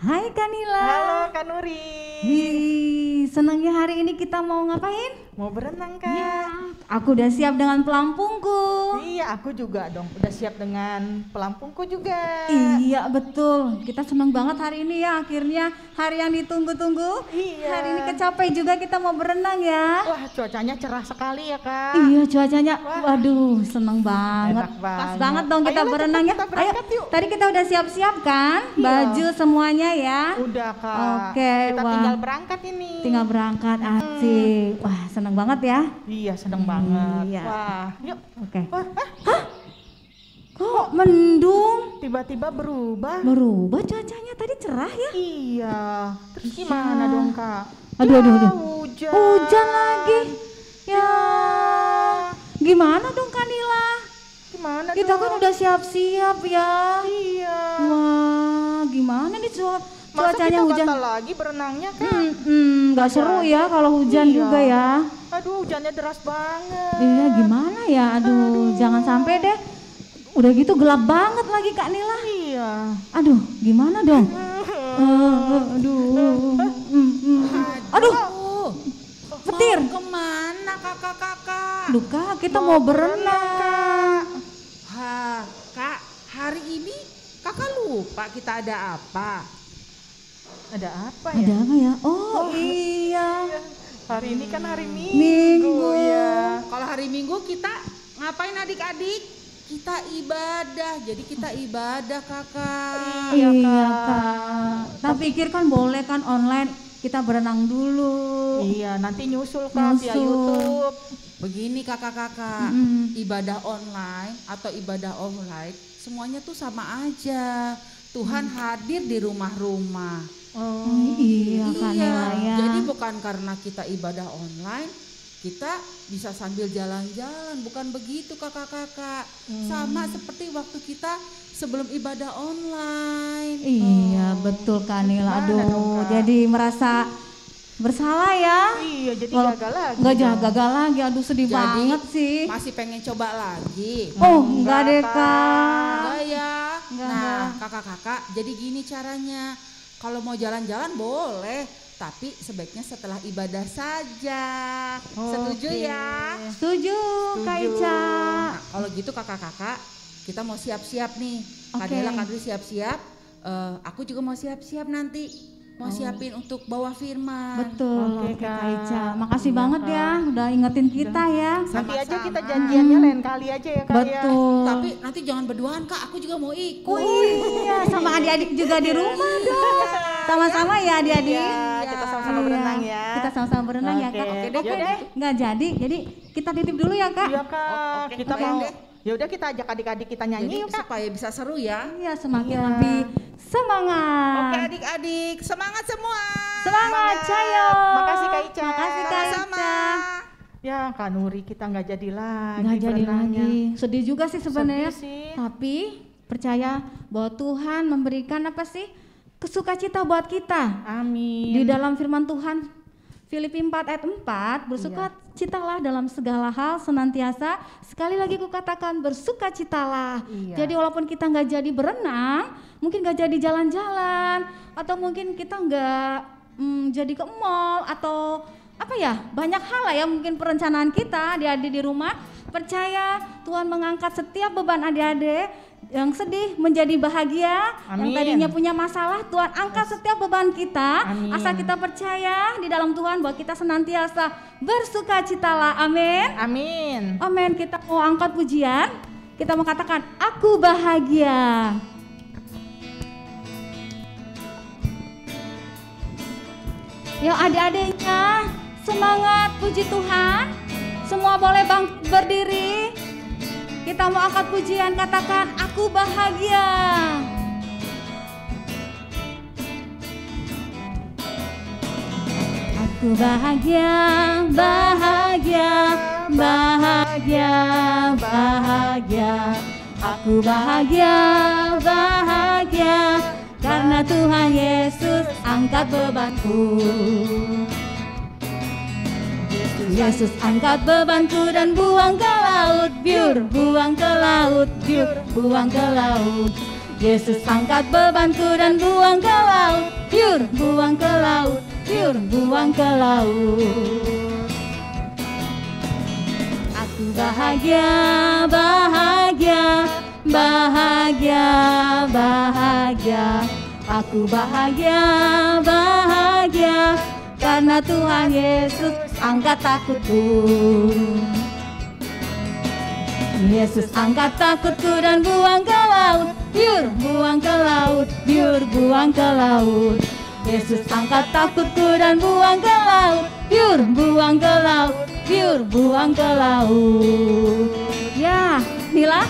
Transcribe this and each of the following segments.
Hai Kanila. Halo Kak Nuri. Senangnya hari ini kita mau ngapain? Mau berenang Kak? Iya. Aku udah siap dengan pelampungku. Iya, aku juga dong. Udah siap dengan pelampungku juga. Iya betul. Kita senang banget hari ini ya. Akhirnya hari yang ditunggu-tunggu. Iya. Hari ini kecapai juga kita mau berenang ya. Wah, cuacanya cerah sekali ya Kak. Iya cuacanya. Wah. Waduh, seneng banget. Enak Pas banget. banget dong kita Ayolah, berenang ya. kita berangkat yuk. Tadi kita udah siap-siap kan? Iya. Baju semuanya ya. Udah Kak. Oke, Kita wah. tinggal berangkat ini. Tinggal berangkat, asik. Wah, seneng banget ya. Iya, seneng banget. Iya. Wah, yuk. Oke. Wah, Kok mendung? tiba-tiba berubah. Berubah cuacanya tadi cerah ya? Iya. Terus Iya. gimana dong Kak? Aduh, Ya, aduh, aduh. Hujan. Hujan lagi. Ya. Gimana dong Kanila? Gimana Kita dong? kan udah siap-siap ya. Iya. Wah, gimana nih Masa cuacanya kita hujan? batal lagi berenangnya Kak? Nggak seru ya kalau hujan Iya. juga ya. Aduh, hujannya deras banget. Iya, gimana ya? Aduh, jangan sampai deh. Udah gitu gelap banget lagi Kak Nila. Iya. Aduh, gimana dong? Aduh. Aduh, petir. Mau kemana kakak-kakak? Aduh Kak, kita mau berenang. Kak, hari ini kakak lupa kita ada apa? Ada apa ya? Ada apa ya? Oh iya. Hari ini kan hari Minggu, Minggu. ya. Kalau hari Minggu kita ngapain adik-adik? Kita ibadah, jadi kita ibadah kakak. Iya, Iya Kak. Kak. Tak pikir kan boleh kan online kita berenang dulu. Iya, nanti nyusul Kak via Nyusul. YouTube. Begini kakak-kakak, Mm-mm. ibadah online atau ibadah offline, semuanya tuh sama aja. Tuhan hadir di rumah-rumah. Oh, Iya Kak Nila ya. Jadi bukan karena kita ibadah online, kita bisa sambil jalan-jalan, bukan begitu kakak-kakak. Sama seperti waktu kita sebelum ibadah online. Iya betul Kak Nila. Gimana dong, Aduh, Kak? jadi merasa bersalah ya. Iya, jadi Kalau gagal lagi. nggak dong. gagal lagi, aduh sedih Jadi banget sih. masih pengen coba lagi. Oh Enggak, enggak deh Kak. Kak. Enggak ya. Enggak, Nah, enggak. kakak-kakak, jadi gini caranya. Kalau mau jalan-jalan boleh, tapi sebaiknya setelah ibadah saja. Setuju Oke. ya? Setuju Kak Setuju. Ica. Nah, kalau gitu kakak-kakak, kita mau siap-siap nih. Oke. Kadela Kadri siap-siap. Aku juga mau siap-siap nanti. Mau siapin untuk bawa firman. Betul Oke, Kak Kak. Ica. Makasih Iya, banget Kak. ya udah ingetin kita ya. Nanti aja kita Sama-sama. janjiannya lain kali aja ya Kak ya. Betul. Tapi nanti jangan berduaan kak, aku juga mau ikut. Oh iya, sama adik-adik juga di rumah dong. Sama-sama ya adik-adik. Iya, kita sama-sama Iya, berenang ya. Kita sama-sama berenang ya Kak. Oke. Oke Yaudah. deh, nggak jadi kita titip dulu ya Kak. Iya Kak, Oke, kita oke mau. deh. Ya udah kita ajak adik-adik kita Jadi nyanyi yuk Kak. supaya bisa seru ya. Iya, semakin Iya. lebih semangat. Oke adik-adik, semangat semua. Semangat Cayo. Makasih Kak Ica. Makasih Kak Sama-sama. Ica. Ya Kak Nuri kita nggak jadi lagi. Nggak jadi berenangnya. lagi. Sedih juga sih sebenarnya. Sedih sih. Tapi percaya bahwa Tuhan memberikan apa sih? Kesukacita buat kita. Amin. Di dalam firman Tuhan Filipi 4 ayat 4, bersukacitalah dalam segala hal senantiasa. Sekali lagi kukatakan bersukacitalah. Iya. Jadi walaupun kita nggak jadi berenang, mungkin nggak jadi jalan-jalan, atau mungkin kita nggak jadi ke mall atau apa ya, banyak hal lah ya mungkin perencanaan kita adik-adik di rumah. Percaya Tuhan mengangkat setiap beban adik-adik yang sedih menjadi bahagia. Yang Amin. tadinya punya masalah, Tuhan angkat setiap beban kita. Amin. Asal kita percaya di dalam Tuhan bahwa kita senantiasa bersukacitalah. Amin. Amin. Amin. Kita mau angkat pujian. Kita mau katakan aku bahagia. Yuk adik-adiknya, semangat puji Tuhan. Semua boleh berdiri. Kita mau angkat pujian, katakan aku bahagia. Aku bahagia, bahagia, bahagia, bahagia. Aku bahagia, bahagia, karena Tuhan Yesus angkat bebanku. Yesus angkat bebanku dan buang ke laut biur, buang ke laut biur, buang ke laut. Yesus angkat bebanku dan buang ke laut, biur, buang ke laut, biur, buang ke laut. Aku bahagia, bahagia, bahagia, bahagia. Aku bahagia, bahagia, karena Tuhan Yesus angkat takutku. Yesus angkat takutku dan buang ke laut, biur, buang ke laut, biur, buang ke laut. Yesus angkat takutku dan buang ke laut, biur, buang ke laut, biur, buang ke laut. Ya, Mila,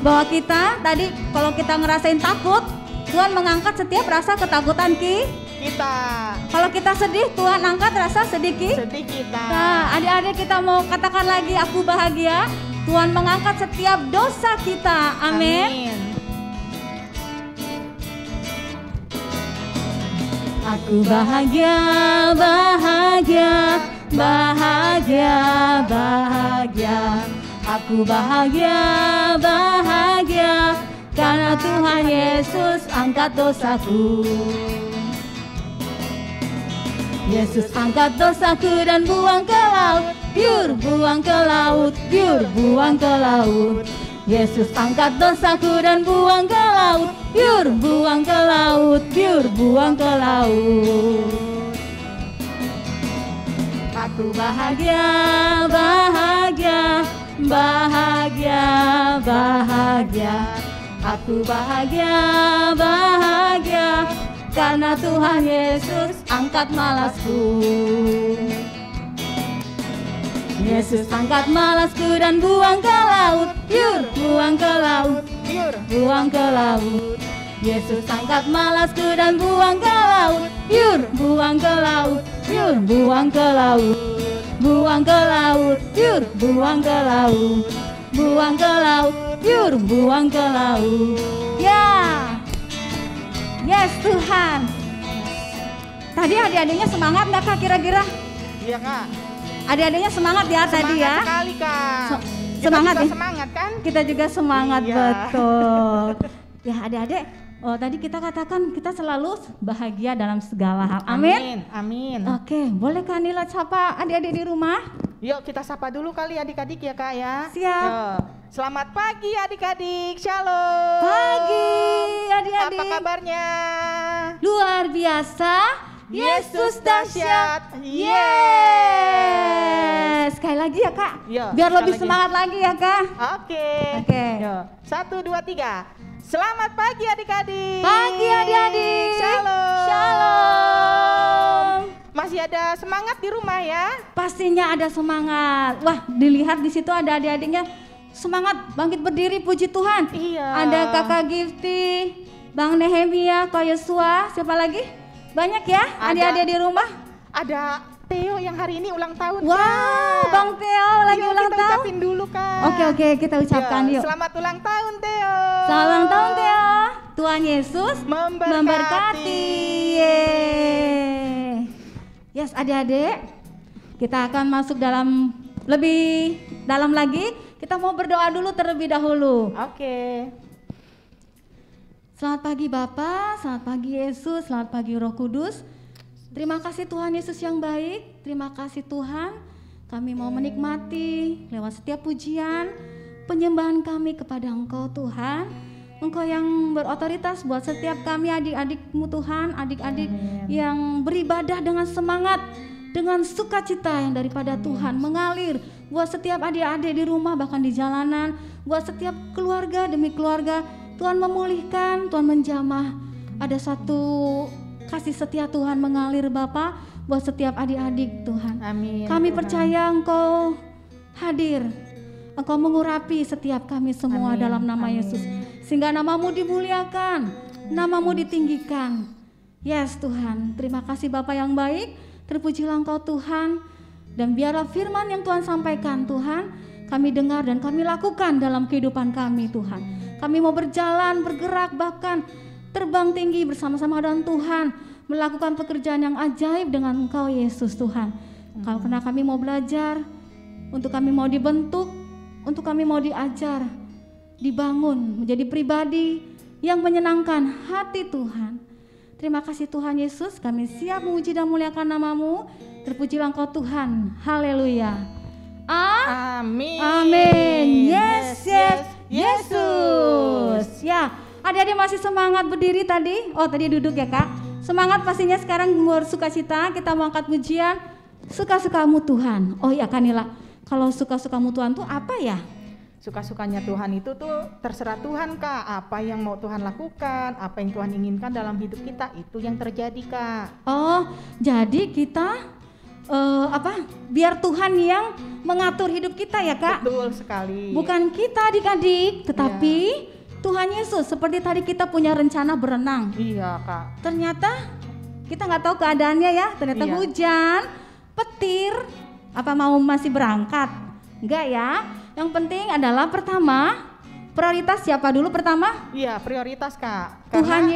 bahwa kita tadi kalau kita ngerasain takut, Tuhan mengangkat setiap rasa ketakutan kita. Kalau kita sedih, Tuhan angkat rasa sedih Sedih kita. Nah, adik-adik kita mau katakan lagi, aku bahagia. Tuhan mengangkat setiap dosa kita. Amin. Aku bahagia, bahagia, bahagia, bahagia. Aku bahagia, bahagia, karena Tuhan Yesus angkat dosaku. Yesus angkat dosaku dan buang ke laut, biur, buang ke laut, biur, buang ke laut. Yesus angkat dosaku dan buang ke laut, biur, buang ke laut, biur, buang ke laut. Aku bahagia, bahagia, bahagia, bahagia. Aku bahagia, bahagia, karena Tuhan Yesus angkat malasku. Yesus angkat malasku dan buang ke laut, biur, buang ke laut, biur, buang ke laut. Yesus angkat malasku dan buang ke laut, biur, buang ke laut, biur, buang ke laut. Buang ke laut, biur, buang ke laut. Buang ke laut, biur, buang ke laut. Ya. Yes Tuhan. Tadi adik-adiknya semangat nggak Kak kira-kira? Iya Kak. Adik-adiknya semangat ya tadi ya? Semangat sekali Kak. Semangat ya? Semangat kan? Kita juga semangat, Iya. Betul. Ya adik-adik, tadi kita katakan kita selalu bahagia dalam segala hal. Amin. Amin. Oke, boleh Kak Nila sapa adik-adik di rumah? Yuk kita sapa dulu kali adik-adik ya Kak ya. Siap. Yuk. Selamat pagi adik-adik. Shalom. Pagi adik-adik. Apa kabarnya? Luar biasa. Yesus dahsyat. Yes. Sekali lagi ya Kak. Iya, Biar sekali lebih lagi. semangat lagi ya Kak. Oke. Oke. Yuk. 1, 2, 3. Selamat pagi adik-adik. Pagi adik-adik. Shalom. Shalom. Masih ada semangat di rumah ya? Pastinya ada semangat. Wah, dilihat di situ ada adik-adiknya semangat bangkit berdiri, puji Tuhan. Iya. Ada Kakak Gifty, Bang Nehemia, Kak Yosua, siapa lagi? Banyak ya Ada. adik-adik di rumah. Ada Theo yang hari ini ulang tahun. Wow, Kak. Bang Theo lagi Yuk, ulang kita tahun. ucapin dulu Kak. Oke, kita ucapkan yuk. Selamat ulang tahun Theo. Selamat ulang tahun Theo. Tuhan Yesus Memberkati. Yeay. Yes adik-adik, kita akan masuk dalam lebih dalam lagi. Kita mau berdoa dulu terlebih dahulu. Oke. Selamat pagi Bapa, selamat pagi Yesus, selamat pagi Roh Kudus. Terima kasih Tuhan Yesus yang baik. Terima kasih Tuhan, kami mau menikmati lewat setiap pujian, penyembahan kami kepada Engkau Tuhan. Engkau yang berotoritas buat setiap kami adik-adikmu Tuhan, adik-adik yang beribadah dengan semangat, dengan sukacita yang daripada Tuhan mengalir buat setiap adik-adik di rumah bahkan di jalanan, buat setiap keluarga demi keluarga. Tuhan memulihkan, Tuhan menjamah. Ada satu kasih setia Tuhan mengalir Bapa buat setiap adik-adik Tuhan. Amin. Kami Tuhan. percaya Engkau hadir, Engkau mengurapi setiap kami semua Amin. dalam nama Amin. Yesus. Sehingga namamu dimuliakan, namamu ditinggikan. Yes Tuhan, terima kasih Bapa yang baik, terpujilah Engkau Tuhan. Dan biarlah firman yang Tuhan sampaikan Tuhan, kami dengar dan kami lakukan dalam kehidupan kami Tuhan. Kami mau berjalan, bergerak, bahkan terbang tinggi bersama-sama dengan Tuhan, melakukan pekerjaan yang ajaib dengan Engkau Yesus Tuhan. Karena kami mau belajar, untuk kami mau dibentuk, untuk kami mau diajar, dibangun menjadi pribadi yang menyenangkan hati Tuhan. Terima kasih Tuhan Yesus, kami siap memuji dan muliakan nama-Mu. Terpujilah Engkau Tuhan. Haleluya. Amin. Amin. Yes, yes, Yesus. Ya, adik-adik masih semangat berdiri tadi? Oh, tadi duduk ya Kak. Semangat pastinya sekarang bersukacita. Kita mau angkat pujian Suka-Sukamu Tuhan. Oh iya Kanila, kalau suka-sukamu Tuhan tuh apa ya? Suka-sukanya Tuhan itu tuh terserah Tuhan Kak. Apa yang mau Tuhan lakukan, apa yang Tuhan inginkan dalam hidup kita, itu yang terjadi Kak. Oh, jadi kita biar Tuhan yang mengatur hidup kita ya Kak? Betul sekali. Bukan kita adik-adik, tetapi Tuhan Yesus. Seperti tadi kita punya rencana berenang. Iya Kak. Ternyata kita nggak tahu keadaannya ya. Ternyata hujan, petir, apa mau masih berangkat? Enggak ya. Yang penting adalah pertama, prioritas siapa dulu pertama? Iya, prioritas Kak. Tuhan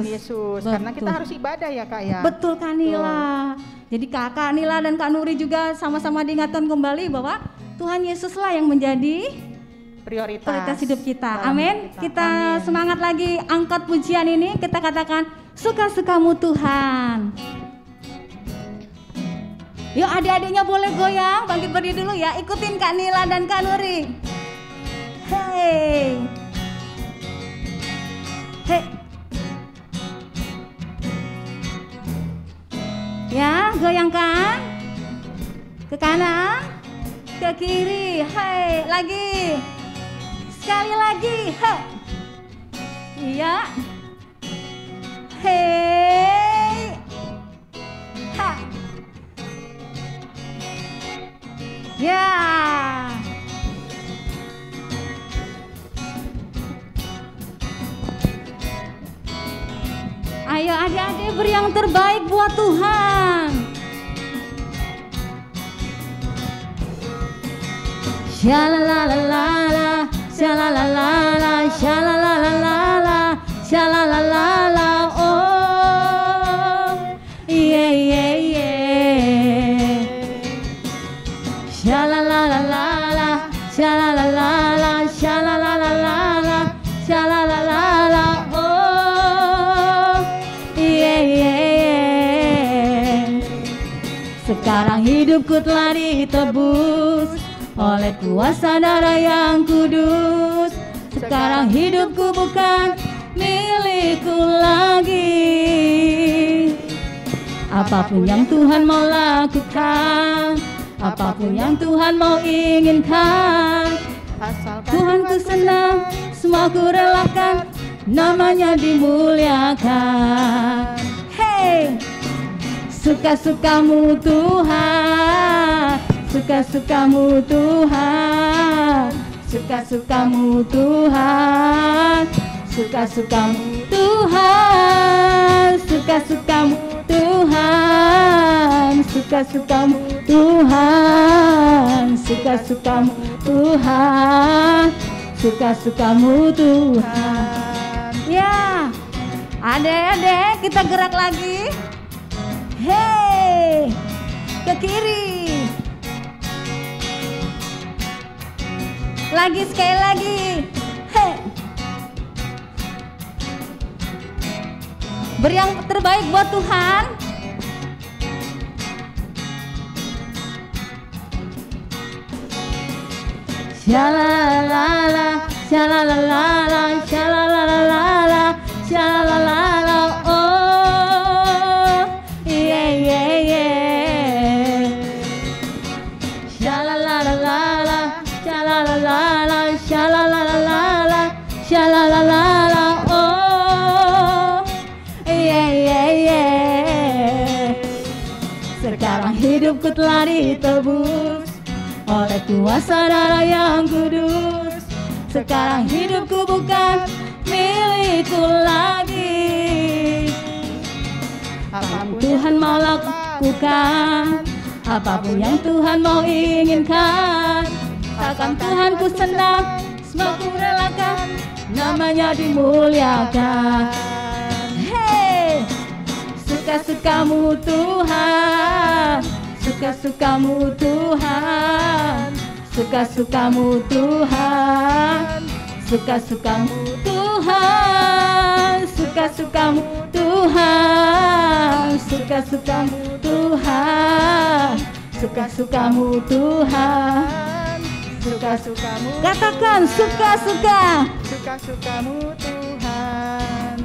Yesus. Betul. Karena kita harus ibadah ya Kak ya. Betul Kak Nila. Jadi Kakak Nila dan Kak Nuri juga sama-sama diingatkan kembali bahwa Tuhan Yesuslah yang menjadi prioritas hidup kita. Amin. Kita semangat lagi angkat pujian ini. Kita katakan suka-sukamu Tuhan. Yuk adik-adiknya boleh goyang, bangkit berdiri dulu ya. Ikutin Kak Nila dan Kak Nuri. Hey. Hey. Ya, goyangkan. Ke kanan, ke kiri. Hey, lagi. Sekali lagi. Hey. Iya. Hey. Ha. Ya. Ayo adik-adik beri yang terbaik buat Tuhan. Shalalalala, shalalalala, shalalalala, shalalalala. Oh, yeah yeah yeah. Shalalalala, shalalalala, shalalalala, shalalalala. Oh, yeah yeah yeah. Sekarang hidupku telah ditebus oleh kuasa darah yang kudus. Sekarang hidupku bukan milikku lagi. Apapun yang Tuhan mau lakukan, apapun yang Tuhan mau inginkan, Tuhanku senang, semua ku relakan, namanya dimuliakan. Hey, suka-sukamu Tuhan, suka-sukamu Tuhan, suka-sukamu Tuhan, suka-sukamu Tuhan, suka-sukamu Tuhan, suka-sukamu Tuhan, suka-sukamu Tuhan, suka-sukamu Tuhan. Ya, adek-adek kita gerak lagi. Hey, ke kiri. Lagi sekali lagi. Hey. Beri yang terbaik buat Tuhan. Shalalala, shalalala, shalalala, shalalala. Oh, yeah yeah yeah. Shalalala, shalalala, shalalala, shalalala. Oh, yeah yeah yeah. Sekarang hidupku telah ditebus oleh kuasa darah yang kudus. Sekarang hidupku bukan milikku lagi. Apapun Tuhan mau lakukan, apapun yang Tuhan mau inginkan, takkan Tuhanku senang, semua ku relakan, namanya dimuliakan. Hey, suka-sukamu Tuhan, suka-sukamu Tuhan, suka-sukamu Tuhan, suka-sukamu Tuhan, suka-sukamu Tuhan, suka-sukamu Tuhan, suka-sukamu Tuhan, suka-sukamu. Katakan suka-suka, Suka-sukamu Tuhan,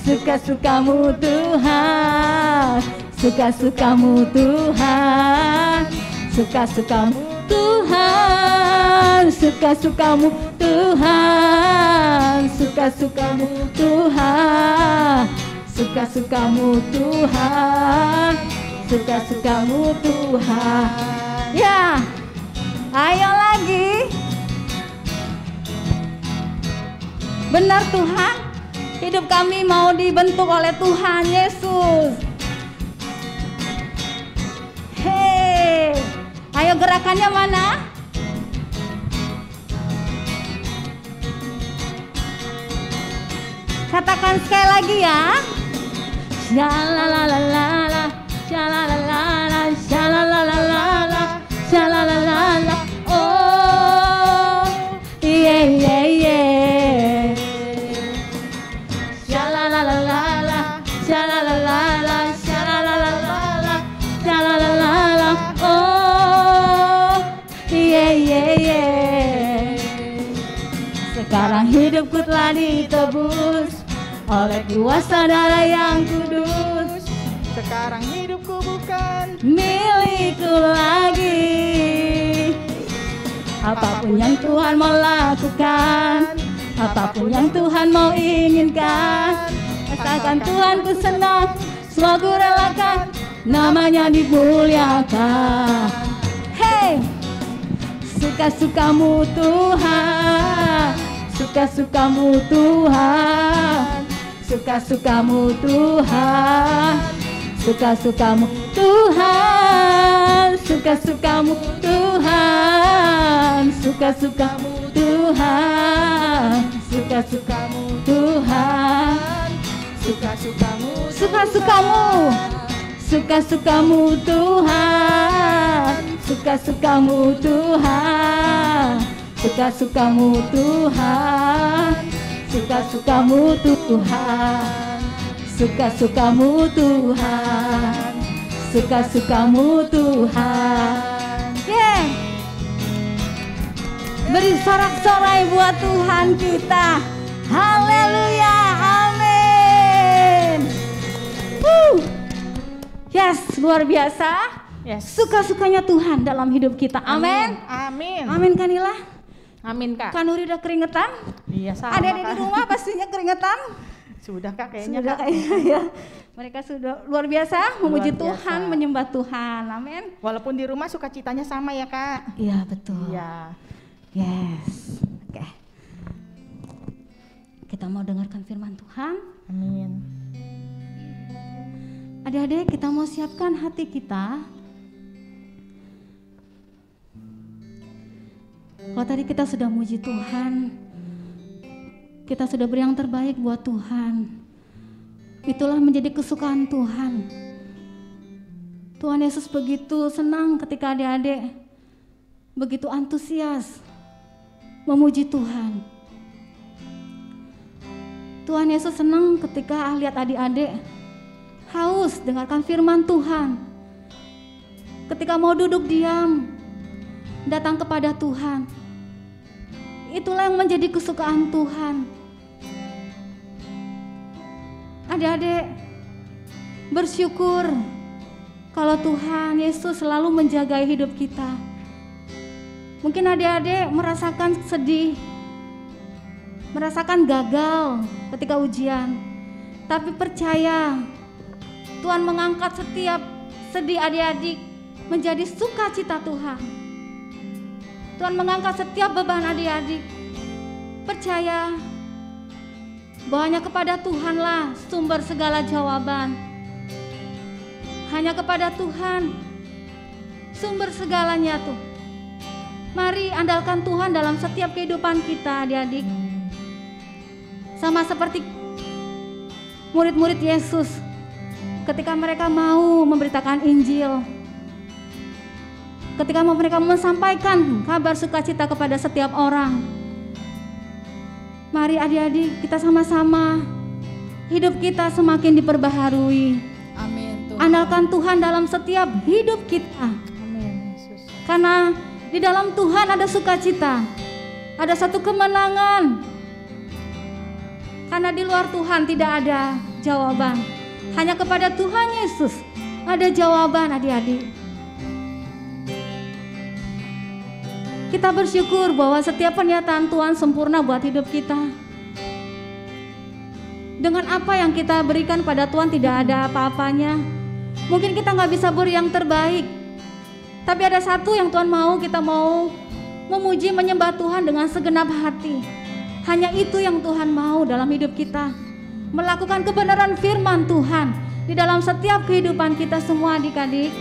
suka-sukamu Tuhan, suka-sukamu Tuhan, suka-sukamu Tuhan, suka-sukamu Tuhan, suka-sukamu Tuhan, suka-sukamu Tuhan, suka-sukamu Tuhan. Ya, ayo lagi. Benar Tuhan, hidup kami mau dibentuk oleh Tuhan Yesus. Hei, ayo gerakannya mana? Katakan sekali lagi ya. Shalalalala, shalalalala, shalalalala, shalalalala. Oh, yeah yeah yeah. Shalalalala, shalalalala, shalalalala, shalalalala. Oh, yeah yeah yeah. Sekarang hidupku telah ditebus oleh kuasa darah yang kudus. sekarang hidupku bukan Milikku lagi. Apapun yang Tuhan mau lakukan, apapun yang Tuhan mau inginkan, asalkan Tuhan ku senang, semua ku relakan, namanya dimuliakan. Hey, suka-sukamu Tuhan, suka-sukamu Tuhan, suka-sukamu Tuhan, suka-sukamu Tuhan, suka-sukamu Tuhan, suka-sukamu Tuhan, suka-sukamu Tuhan, suka-sukamu suka-sukamu, suka-sukamu Tuhan, suka-sukamu Tuhan, suka-sukamu Tuhan, suka-sukamu Tuhan, suka-sukamu Tuhan, suka-sukamu Tuhan. Yeah. Beri sorak-sorai buat Tuhan kita. Haleluya, amin. Yes, luar biasa. Yes. Suka-sukanya Tuhan dalam hidup kita. Amin. Amin. Amin Kanila. Amin Kak. Kanuri udah keringetan? Iya sama Adik-adik Kak. di rumah pastinya keringetan. Sudah Kak kayaknya Sudah Kak. kayaknya ya. Mereka sudah luar biasa memuji biasa. Tuhan, menyembah Tuhan. Amin. Walaupun di rumah sukacitanya sama ya Kak. Iya betul. Iya. Yes. Oke. Kita mau dengarkan firman Tuhan. Amin. Adik-adik, kita mau siapkan hati kita. Kalau tadi kita sudah muji Tuhan, kita sudah beri yang terbaik buat Tuhan. Itulah menjadi kesukaan Tuhan. Tuhan Yesus begitu senang ketika adik-adik begitu antusias memuji Tuhan. Tuhan Yesus senang ketika lihat adik-adik haus dengarkan firman Tuhan. Ketika mau duduk diam, datang kepada Tuhan. Itulah yang menjadi kesukaan Tuhan. Adik-adik bersyukur kalau Tuhan Yesus selalu menjaga hidup kita. Mungkin adik-adik merasakan sedih, merasakan gagal ketika ujian, tapi percaya Tuhan mengangkat setiap sedih adik-adik menjadi sukacita Tuhan. Tuhan mengangkat setiap beban adik-adik. Percaya bahwa hanya kepada Tuhanlah sumber segala jawaban. Hanya kepada Tuhan sumber segalanya tuh. Mari andalkan Tuhan dalam setiap kehidupan kita adik-adik. Sama seperti murid-murid Yesus ketika mereka mau memberitakan Injil, ketika mereka menyampaikan kabar sukacita kepada setiap orang. Mari adik-adik kita sama-sama hidup kita semakin diperbaharui. Amin Tuhan. Andalkan Tuhan dalam setiap hidup kita. Amin Yesus. Karena di dalam Tuhan ada sukacita, ada satu kemenangan. Karena di luar Tuhan tidak ada jawaban. Hanya kepada Tuhan Yesus ada jawaban, adik-adik. Kita bersyukur bahwa setiap pernyataan Tuhan sempurna buat hidup kita. Dengan apa yang kita berikan pada Tuhan tidak ada apa-apanya. Mungkin kita nggak bisa beri yang terbaik, tapi ada satu yang Tuhan mau, kita mau memuji menyembah Tuhan dengan segenap hati. Hanya itu yang Tuhan mau dalam hidup kita. Melakukan kebenaran firman Tuhan di dalam setiap kehidupan kita semua, adik-adik.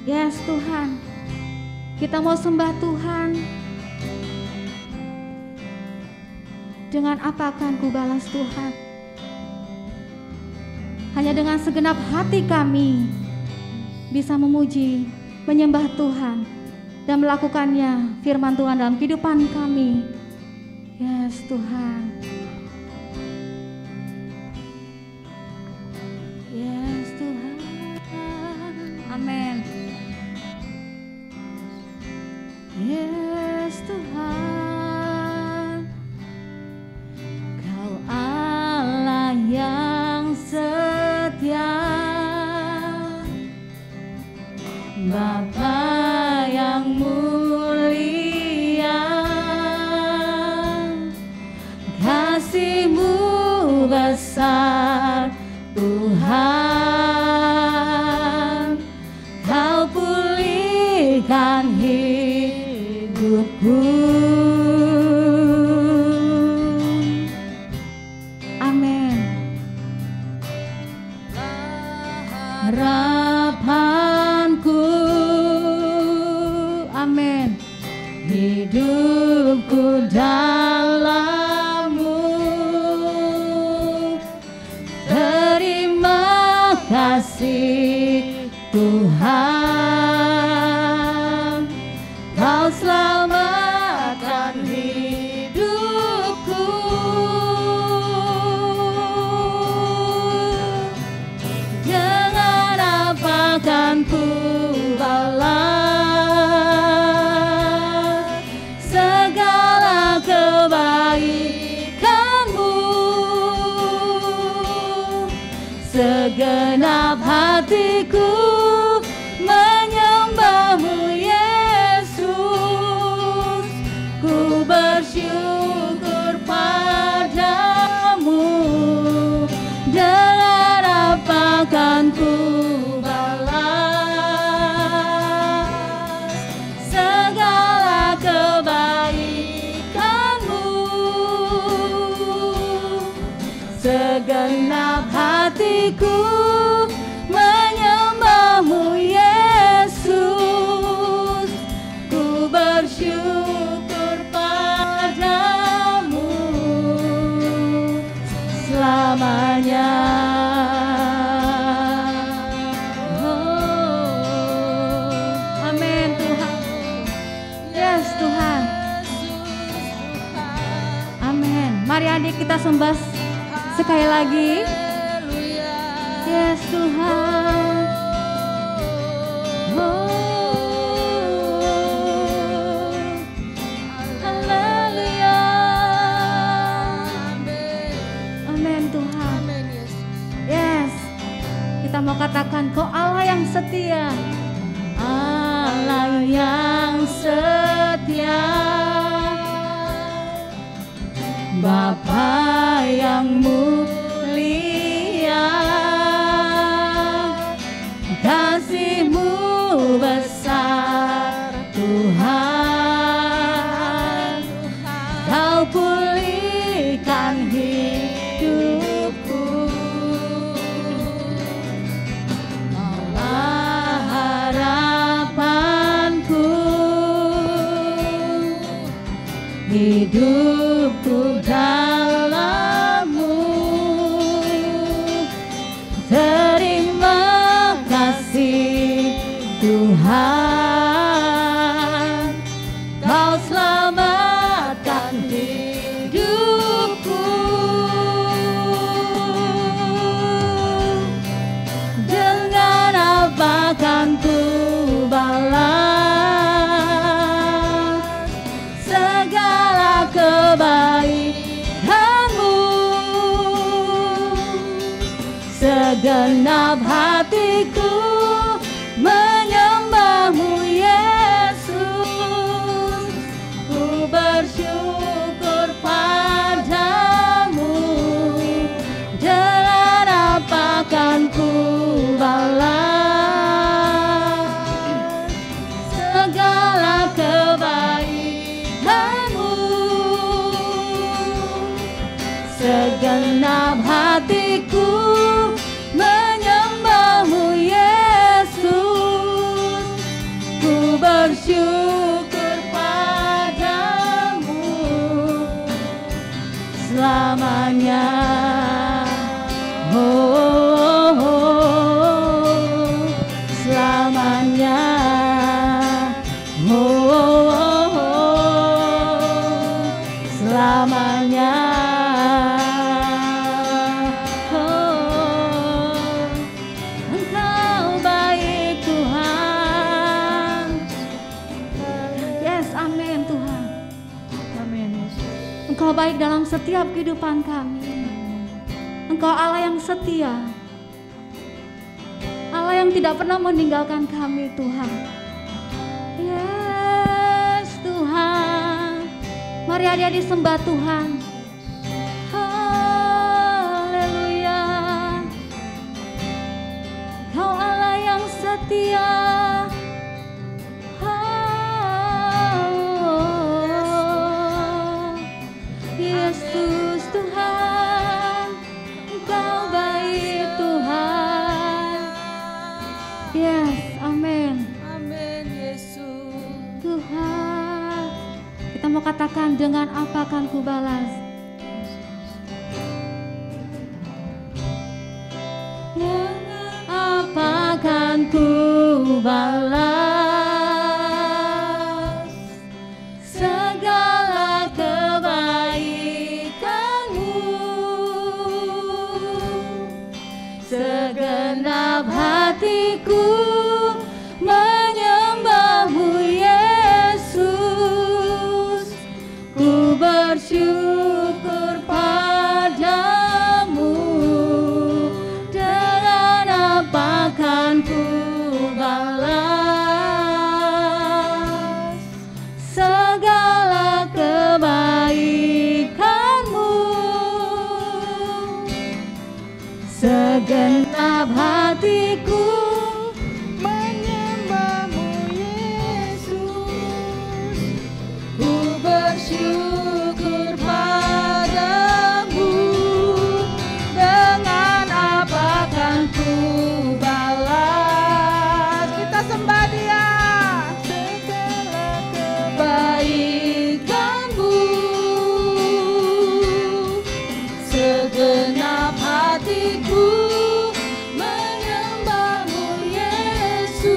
Yes Tuhan, kita mau sembah Tuhan. Dengan apa akan ku balas Tuhan? Hanya dengan segenap hati kami bisa memuji, menyembah Tuhan dan melakukannya firman Tuhan dalam kehidupan kami. Yes Tuhan. Yes Tuhan. Amin. Yes Tuhan. Kau Allah yang setia, Bapa yang mulia, kasih-Mu besar Tuhan. Kau pulihkan hidupku. Amin. Harapanku, amin, hidupku dalam-Mu. Terima kasih Tuhan, Kau selamatkan hidupku. Dengan apa kan ku balas segala kebaikan-Mu? Segenap hatiku menyembah-Mu Yesus. Ku bersyukur padamu. Dengan apa kan ku balas segala kebaikan-Mu? Segenap hatiku menyembah-Mu Yesus. Ku bersyukur padamu selamanya. Oh, amin Tuhan. Yes Tuhan. Amin. Mari adik kita sembah sekali lagi. Yes Tuhan. Oh, haleluya. Amin Tuhan. Yes, kita mau katakan Kau Allah yang setia, Allah yang setia, Bapa yang mulia, kasih-Mu besar Tuhan. Kau pulihkan hidupku. Maulah harapanku, hidupku dalam-Mu. Segenap hatiku menyembah-Mu Yesus, ku bersyukur padamu. Dengan apa kan ku balas segala kebaikan-Mu? Segenap hatiku menyembah-Mu Yesus, ku bersyukur padamu selamanya. Oh, oh, oh, selamanya. Oh, oh, oh, selamanya. Engkau baik dalam setiap kehidupan kami. Engkau Allah yang setia, Allah yang tidak pernah meninggalkan kami, Tuhan. Yes, Tuhan. Mari adik-adik sembah Tuhan. Haleluya. Engkau Allah yang setia. Yesus Tuhan, Engkau baik Tuhan. Yes, amin. Amin Yesus. Tuhan, kita mau katakan, dengan apa akan ku balas? Dengan apa akan ku balas segala kebaikan-Mu? Segenap hatiku menyembah-Mu Yesus, ku bersyukur padamu. Dengan apa kan ku balas segala kebaikan-Mu? Segenap hatiku menyembah-Mu Yesus, ku bersyukur padamu. Dengan apa kan ku balas? Kita sembah Dia. Segala kebaikan-Mu, segenap hatiku menyembah-Mu Yesus,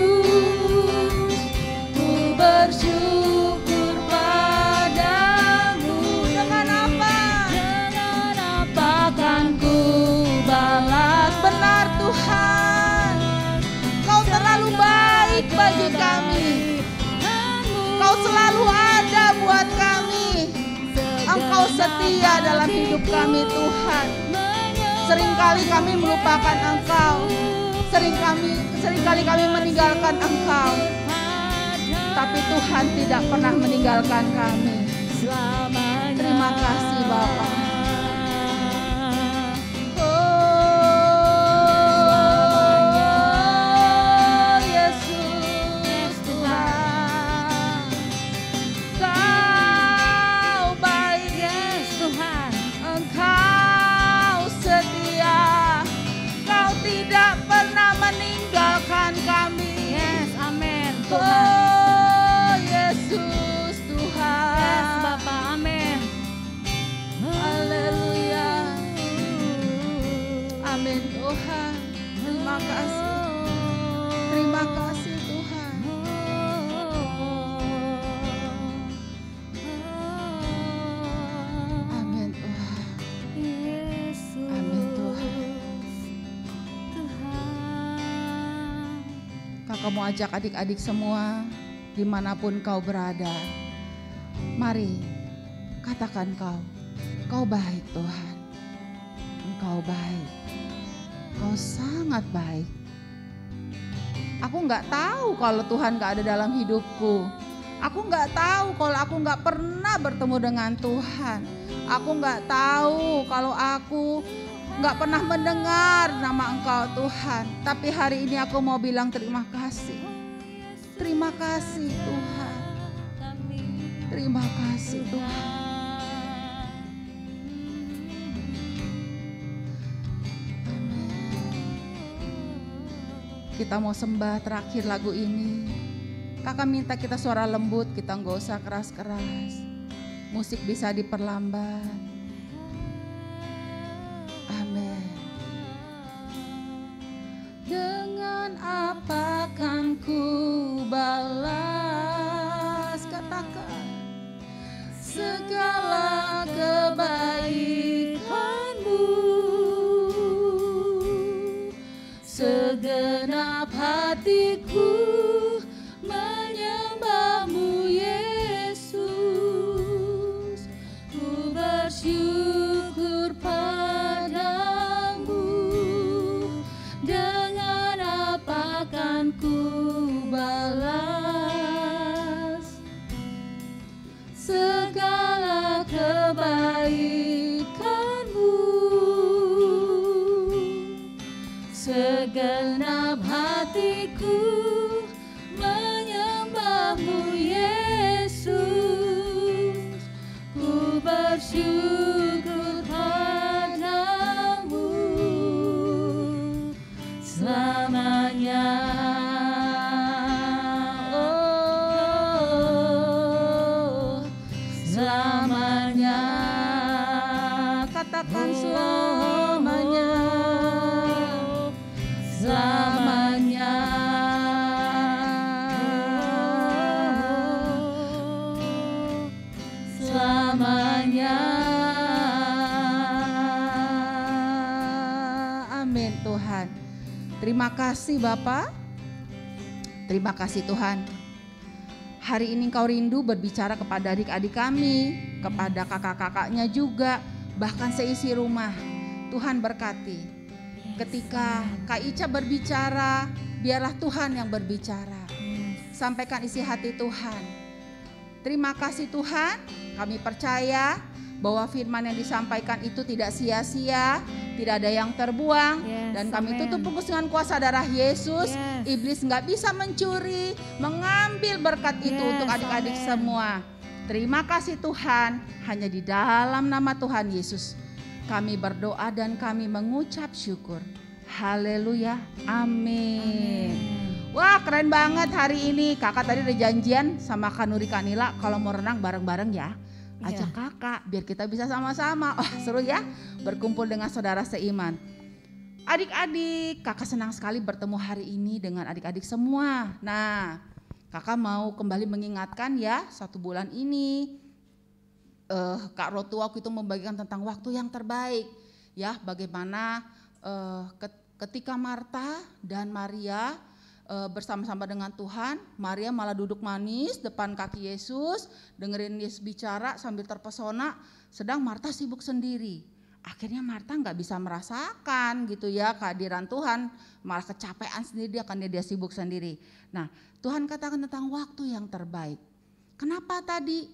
ku bersyukur padamu. Dengan apa? Dengan apa kan ku balas? Benar Tuhan, Kau terlalu baik bagi kami. Kau selalu ada buat kami. Engkau setia dalam hidup kami Tuhan. Seringkali kami melupakan Engkau, seringkali kami meninggalkan Engkau, tapi Tuhan tidak pernah meninggalkan kami. Terima kasih Bapa. Oh Yesus Tuhan, Kau baik. Yes Tuhan, Engkau setia, Kau tidak pernah meninggalkan kami. Yes, amin Tuhan. Oh Yesus Tuhan. Yes Bapa, amin. Haleluya. Amin Tuhan. Terima kasih. Terima kasih Tuhan. Amin Tuhan. Amin Tuhan. Kakak mau ajak adik-adik semua, dimanapun kau berada, mari katakan kau baik Tuhan, Engkau baik. Engkau sangat baik. Aku nggak tahu kalau Tuhan nggak ada dalam hidupku. Aku nggak tahu kalau aku nggak pernah bertemu dengan Tuhan. Aku nggak tahu kalau aku nggak pernah mendengar nama Engkau Tuhan. Tapi hari ini aku mau bilang terima kasih. Terima kasih Tuhan. Terima kasih Tuhan. Kita mau sembah terakhir lagu ini. Kakak minta kita suara lembut, kita nggak usah keras-keras. Musik bisa diperlambat. Amin. Dengan apa kan ku balas, katakan, segala kebaikanmu, segenap hatiku menyembahmu Yesus. Ku bersyukur padamu. Dengan apa kan ku balas segala kebaikanmu, segenap hatiku menyembahmu Yesus. Ku bersyukur padamu selamanya. Oh, selamanya. Katakan selamanya. Selamanya. Selamanya. Amin Tuhan. Terima kasih Bapak. Terima kasih Tuhan. Hari ini Engkau rindu berbicara kepada adik-adik kami, kepada kakak-kakaknya juga, bahkan seisi rumah. Tuhan berkati. Ketika Kak Ica berbicara, biarlah Tuhan yang berbicara. Sampaikan isi hati Tuhan. Terima kasih Tuhan, kami percaya bahwa firman yang disampaikan itu tidak sia-sia, tidak ada yang terbuang. Dan kami tutup bungkus dengan kuasa darah Yesus. Iblis nggak bisa mencuri, mengambil berkat itu untuk adik-adik semua. Terima kasih Tuhan, hanya di dalam nama Tuhan Yesus kami berdoa dan kami mengucap syukur. Haleluya, amin. Wah keren banget hari ini. Kakak tadi ada janjian sama Kak Nuri Kanila kalau mau renang bareng-bareng ya. Ajak kakak biar kita bisa sama-sama. Oh seru ya berkumpul dengan saudara seiman. Adik-adik, kakak senang sekali bertemu hari ini dengan adik-adik semua. Nah kakak mau kembali mengingatkan ya 1 bulan ini Kak Rotu waktu itu membagikan tentang waktu yang terbaik. Ya bagaimana ketika Marta dan Maria bersama-sama dengan Tuhan, Maria malah duduk manis depan kaki Yesus, dengerin Yesus bicara sambil terpesona, sedang Marta sibuk sendiri. Akhirnya Marta nggak bisa merasakan gitu ya kehadiran Tuhan, malah kecapean sendiri karena dia sibuk sendiri. Nah Tuhan katakan tentang waktu yang terbaik. Kenapa tadi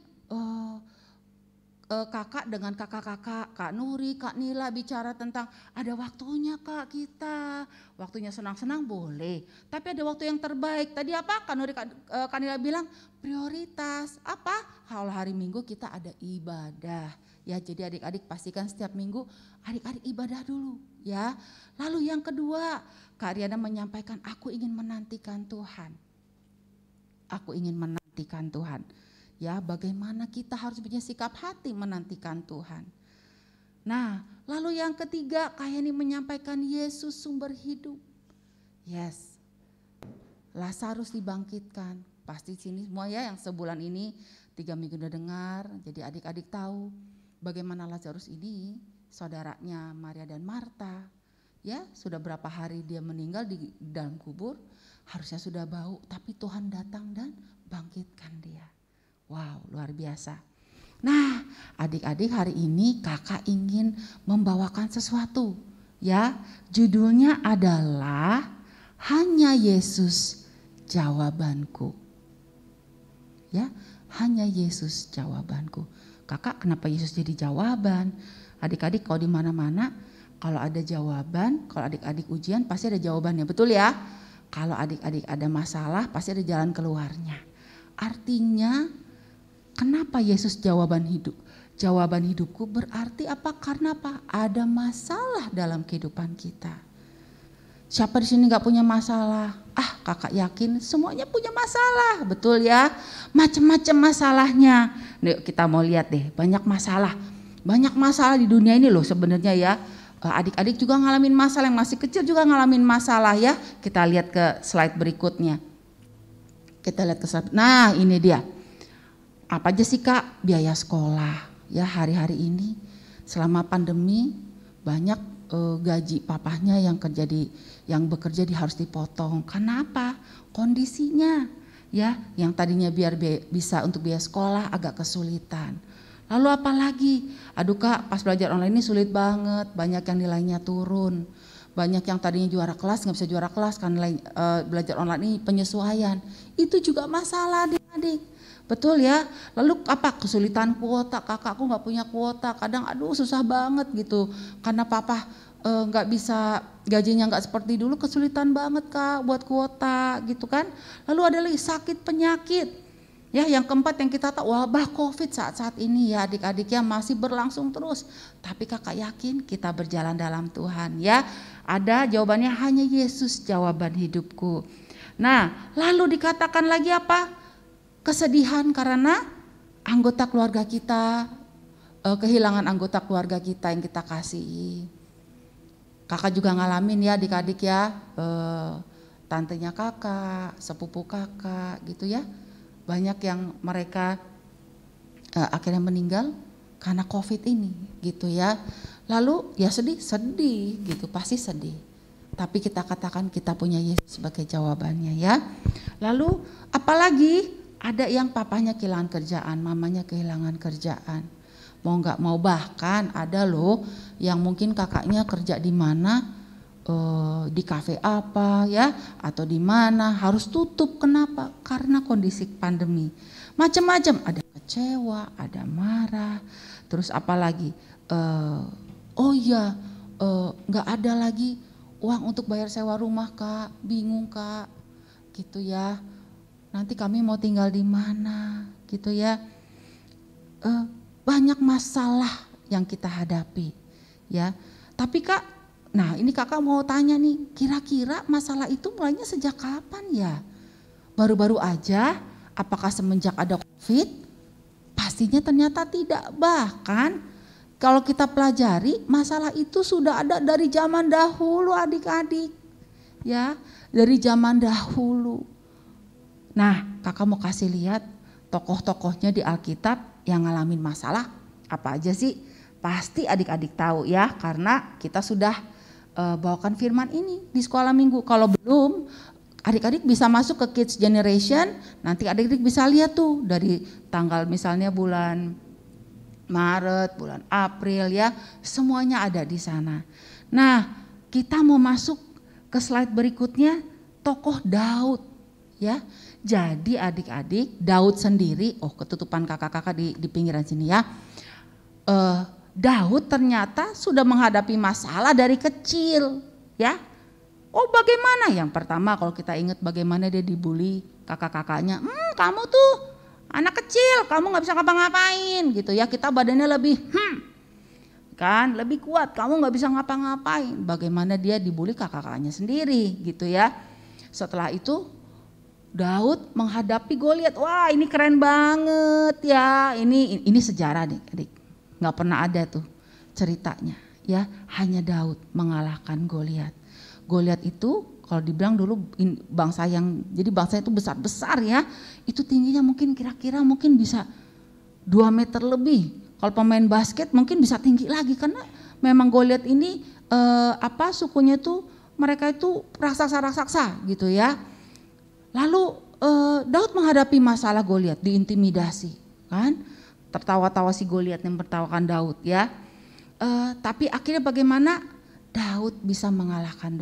kakak dengan kakak-kakak, Kak Nuri, Kak Nila bicara tentang ada waktunya Kak kita. Waktunya senang-senang boleh, tapi ada waktu yang terbaik. Tadi apa Kak Nuri, Kak Nila bilang prioritas. Apa? Kalau hari Minggu kita ada ibadah. Ya jadi adik-adik pastikan setiap minggu adik-adik ibadah dulu ya. Lalu yang kedua, Kak Riana menyampaikan aku ingin menantikan Tuhan. Aku ingin menantikan Tuhan. Ya, bagaimana kita harus punya sikap hati menantikan Tuhan. Nah, lalu yang ketiga, Kak Yani menyampaikan Yesus sumber hidup. Yes, Lazarus dibangkitkan. Pasti sini semua ya yang sebulan ini 3 minggu udah dengar. Jadi adik-adik tahu bagaimana Lazarus ini saudaranya Maria dan Marta. Ya, sudah berapa hari dia meninggal di dalam kubur. Harusnya sudah bau, tapi Tuhan datang dan bangkitkan dia. Wow, luar biasa. Nah, adik-adik hari ini kakak ingin membawakan sesuatu Ya, judulnya adalah Hanya Yesus Jawabanku. Ya, hanya Yesus jawabanku. Kakak, kenapa Yesus jadi jawaban? Adik-adik kalau di mana-mana, kalau ada jawaban, kalau adik-adik ujian pasti ada jawabannya, betul ya? Kalau adik-adik ada masalah pasti ada jalan keluarnya. Artinya, kenapa Yesus jawaban hidup? Jawaban hidupku berarti apa? Karena apa? Ada masalah dalam kehidupan kita. Siapa di sini nggak punya masalah? Kakak yakin semuanya punya masalah, betul ya? Macam-macam masalahnya. Nih, kita mau lihat deh, banyak masalah di dunia ini loh sebenarnya ya. Adik-adik juga ngalamin masalah, yang masih kecil juga ngalamin masalah ya. Kita lihat ke slide berikutnya. Nah ini dia. Apa aja sih Kak? Biaya sekolah ya hari-hari ini. Selama pandemi banyak gaji papahnya yang bekerja harus dipotong. Kenapa? Kondisinya ya, yang tadinya bisa untuk biaya sekolah agak kesulitan. Lalu apa lagi? Aduh Kak, pas belajar online ini sulit banget, banyak yang nilainya turun. Banyak yang tadinya juara kelas nggak bisa juara kelas karena belajar online ini penyesuaian. Itu juga masalah adik-adik. Betul ya. Lalu apa? Kesulitan kuota. Kakakku nggak punya kuota. Kadang aduh susah banget gitu. Karena papa nggak bisa, gajinya nggak seperti dulu, kesulitan banget Kak buat kuota gitu kan. Lalu ada lagi sakit penyakit. Ya, yang keempat yang kita tahu, wabah COVID saat ini ya adik-adik ya masih berlangsung terus. Tapi kakak yakin kita berjalan dalam Tuhan ya. Ada jawabannya, hanya Yesus jawaban hidupku. Nah, lalu dikatakan lagi apa? Kesedihan karena anggota keluarga kita, kehilangan anggota keluarga kita yang kita kasihi. Kakak juga ngalamin ya adik-adik ya, tantenya kakak, sepupu kakak gitu ya. Banyak yang mereka akhirnya meninggal karena COVID ini gitu ya. Lalu ya sedih gitu, pasti sedih. Tapi kita katakan kita punya Yesus sebagai jawabannya ya. Lalu apalagi ada yang papanya kehilangan kerjaan, mamanya kehilangan kerjaan. Mau nggak mau, bahkan ada loh yang mungkin kakaknya kerja di mana, di kafe apa ya, atau di mana harus tutup. Kenapa? Karena kondisi pandemi. Macam-macam, ada kecewa, ada marah, terus apalagi nggak ada lagi uang untuk bayar sewa rumah Kak, bingung Kak, gitu ya. Nanti kami mau tinggal di mana, gitu ya. Banyak masalah yang kita hadapi, ya. Tapi Kak, nah ini kakak mau tanya nih, kira-kira masalah itu mulainya sejak kapan ya? Baru-baru aja? Apakah semenjak ada COVID? Pastinya ternyata tidak. Bahkan kalau kita pelajari, masalah itu sudah ada dari zaman dahulu adik-adik. Ya, dari zaman dahulu. Nah, kakak mau kasih lihat tokoh-tokohnya di Alkitab yang ngalamin masalah apa aja sih? Pasti adik-adik tahu ya, karena kita sudah bawakan firman ini di sekolah minggu. Kalau belum, adik-adik bisa masuk ke Kids Generation, nanti adik-adik bisa lihat tuh dari tanggal misalnya bulan Maret, bulan April ya, semuanya ada di sana. Nah, kita mau masuk ke slide berikutnya, tokoh Daud ya. Jadi adik-adik, Daud sendiri, ketutupan kakak-kakak di pinggiran sini ya. Daud ternyata sudah menghadapi masalah dari kecil ya. Bagaimana? Yang pertama kalau kita ingat bagaimana dia dibully kakak-kakaknya. Kamu tuh anak kecil, kamu gak bisa ngapa-ngapain gitu ya. Kita badannya lebih kan, lebih kuat, kamu gak bisa ngapa-ngapain. Bagaimana dia dibully kakak-kakaknya sendiri gitu ya. Setelah itu Daud menghadapi Goliat. Wah, ini keren banget ya. Ini sejarah nih, adik. Nggak pernah ada tuh ceritanya ya. Hanya Daud mengalahkan Goliat. Goliat itu kalau dibilang dulu bangsa itu besar-besar ya. Itu tingginya mungkin kira-kira bisa 2 meter lebih. Kalau pemain basket mungkin bisa tinggi lagi, karena memang Goliat ini sukunya tuh mereka itu raksasa-raksasa gitu ya. Lalu Daud menghadapi masalah Goliat, diintimidasi kan, tertawa-tawa si Goliat yang bertawakan Daud ya. Tapi akhirnya bagaimana? Daud bisa mengalahkan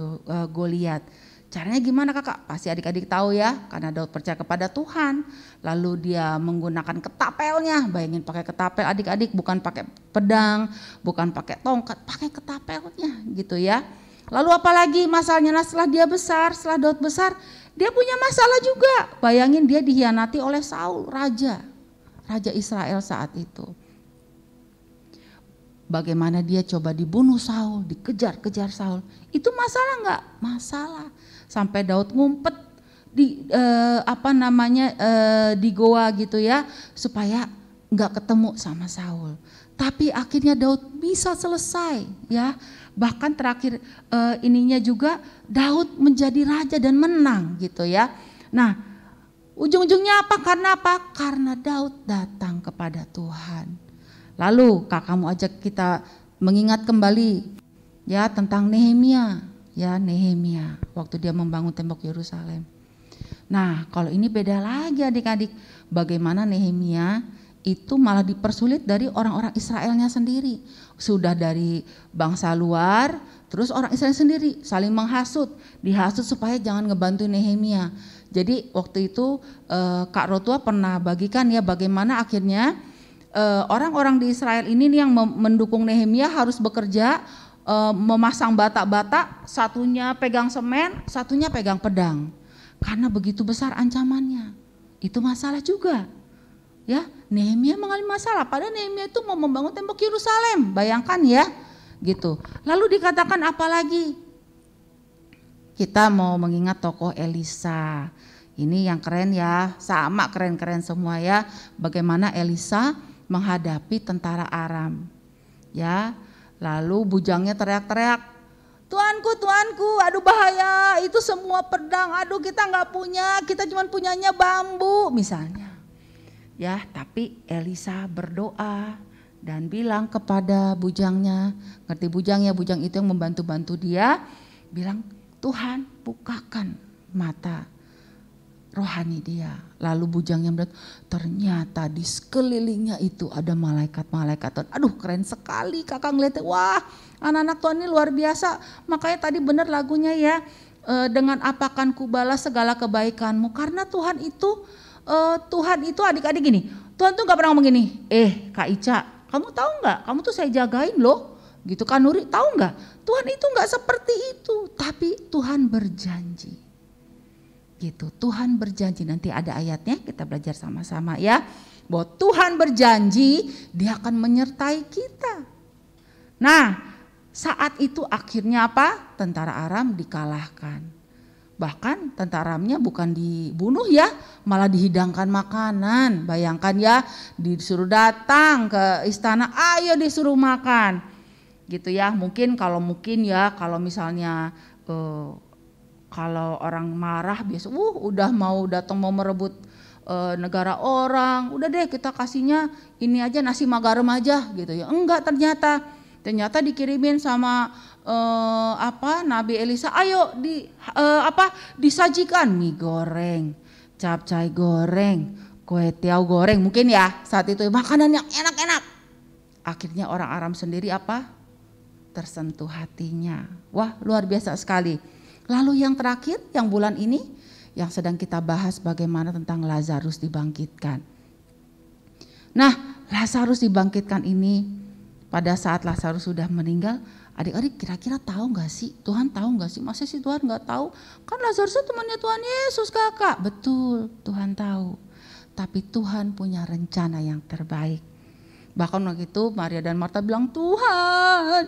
Goliat. Caranya gimana kakak? Pasti adik-adik tahu ya, karena Daud percaya kepada Tuhan. Lalu dia menggunakan ketapelnya. Bayangin pakai ketapel adik-adik, bukan pakai pedang, bukan pakai tongkat, pakai ketapelnya gitu ya. Lalu apalagi masalahnya, setelah dia besar, setelah Daud besar, dia punya masalah juga. Bayangin dia dihianati oleh Saul, raja Israel saat itu. Bagaimana dia coba dibunuh Saul, dikejar-kejar Saul. Itu masalah enggak? Masalah. Sampai Daud ngumpet di di goa gitu ya, supaya enggak ketemu sama Saul. Tapi akhirnya Daud bisa selesai ya. Bahkan terakhir ininya juga Daud menjadi raja dan menang gitu ya. Nah, ujung-ujungnya apa? Karena apa? Karena Daud datang kepada Tuhan. Lalu kakakmu ajak kita mengingat kembali ya tentang Nehemia. Ya, Nehemia waktu dia membangun tembok Yerusalem. Nah, kalau ini beda lagi adik-adik. Bagaimana Nehemia itu malah dipersulit dari orang-orang Israelnya sendiri. Sudah dari bangsa luar, terus orang Israel sendiri saling menghasut, dihasut supaya jangan ngebantu Nehemia. Jadi waktu itu Kak Rotua pernah bagikan ya bagaimana akhirnya orang-orang di Israel ini nih yang mendukung Nehemia harus bekerja memasang bata-bata, satunya pegang semen, satunya pegang pedang. Karena begitu besar ancamannya. Itu masalah juga. Ya, Nehemia mengalami masalah. Padahal Nehemia itu mau membangun tembok Yerusalem. Bayangkan ya, gitu. Lalu dikatakan apa lagi? Kita mau mengingat tokoh Elisa. Ini yang keren ya, sama keren-keren semua ya. Bagaimana Elisa menghadapi tentara Aram. Ya, lalu bujangnya teriak-teriak, Tuanku, aduh bahaya, itu semua pedang, aduh kita nggak punya, kita cuma punyanya bambu misalnya. Ya, tapi Elisa berdoa dan bilang kepada bujangnya, ngerti bujang ya, bujang itu yang membantu-bantu dia, bilang Tuhan bukakan mata rohani dia. Lalu bujangnya melihat ternyata di sekelilingnya itu ada malaikat-malaikat Tuhan. Aduh keren sekali kakak ngeliatnya, wah anak-anak Tuhan ini luar biasa. Makanya tadi benar lagunya ya, dengan apakan ku balas segala kebaikanmu. Karena Tuhan itu adik-adik gini, Tuhan tuh gak pernah ngomong gini, Kak Ica kamu tahu gak, kamu tuh saya jagain loh. Gitu kan Nuri, tahu gak, Tuhan itu gak seperti itu. Tapi Tuhan berjanji. Gitu, Tuhan berjanji, nanti ada ayatnya kita belajar sama-sama ya, bahwa Tuhan berjanji dia akan menyertai kita. Nah, saat itu akhirnya apa? Tentara Aram dikalahkan. Bahkan tentara Aramnya bukan dibunuh ya, malah dihidangkan makanan. Bayangkan ya, disuruh datang ke istana, ayo disuruh makan. Gitu ya, kalau misalnya kalau orang marah biasa, udah mau datang mau merebut negara orang, udah deh kita kasihnya ini aja nasi magaram aja gitu ya. Enggak, ternyata dikirimin sama Nabi Elisa, ayo disajikan mie goreng, capcay goreng, kue tiaw goreng mungkin ya saat itu makanan yang enak-enak. Akhirnya orang Aram sendiri tersentuh hatinya. Wah luar biasa sekali. Lalu yang terakhir, yang bulan ini, yang sedang kita bahas bagaimana tentang Lazarus dibangkitkan. Nah, Lazarus dibangkitkan ini, pada saat Lazarus sudah meninggal, adik-adik kira-kira tahu gak sih? Tuhan tahu gak sih? Masa sih Tuhan gak tahu? Kan Lazarus itu temannya Tuhan Yesus kakak. Betul, Tuhan tahu. Tapi Tuhan punya rencana yang terbaik. Bahkan waktu itu Maria dan Marta bilang, Tuhan,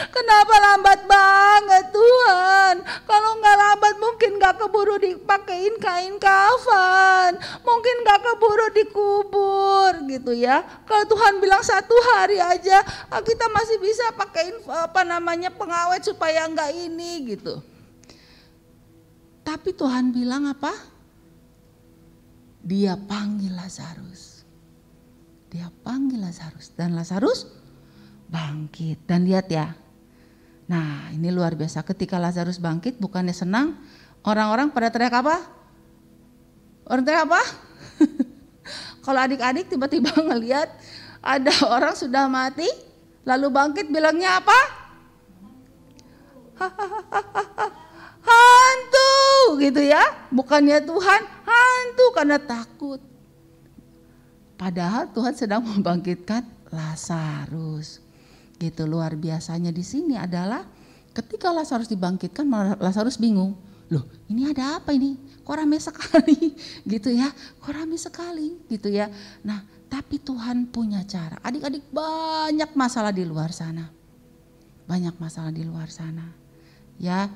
kenapa lambat banget Tuhan? Kalau nggak lambat mungkin nggak keburu dipakein kain kafan, mungkin nggak keburu dikubur gitu ya. Kalau Tuhan bilang 1 hari aja, kita masih bisa pakein pengawet supaya nggak ini gitu. Tapi Tuhan bilang apa? Dia panggil Lazarus. Dia panggil Lazarus dan Lazarus bangkit. Dan lihat ya, nah ini luar biasa, ketika Lazarus bangkit bukannya senang, orang-orang pada teriak apa? Orang teriak apa? Kalau adik-adik tiba-tiba ngelihat ada orang sudah mati Lalu bangkit bilangnya apa? Hantu gitu ya. Bukannya Tuhan, hantu karena takut. Padahal Tuhan sedang membangkitkan Lazarus. Gitu, luar biasanya di sini adalah ketika Lazarus dibangkitkan, Lazarus bingung. Loh, ini ada apa ini? Kok rame sekali gitu ya. Kok rame sekali gitu ya. Nah, tapi Tuhan punya cara. Adik-adik, banyak masalah di luar sana. Banyak masalah di luar sana. Ya,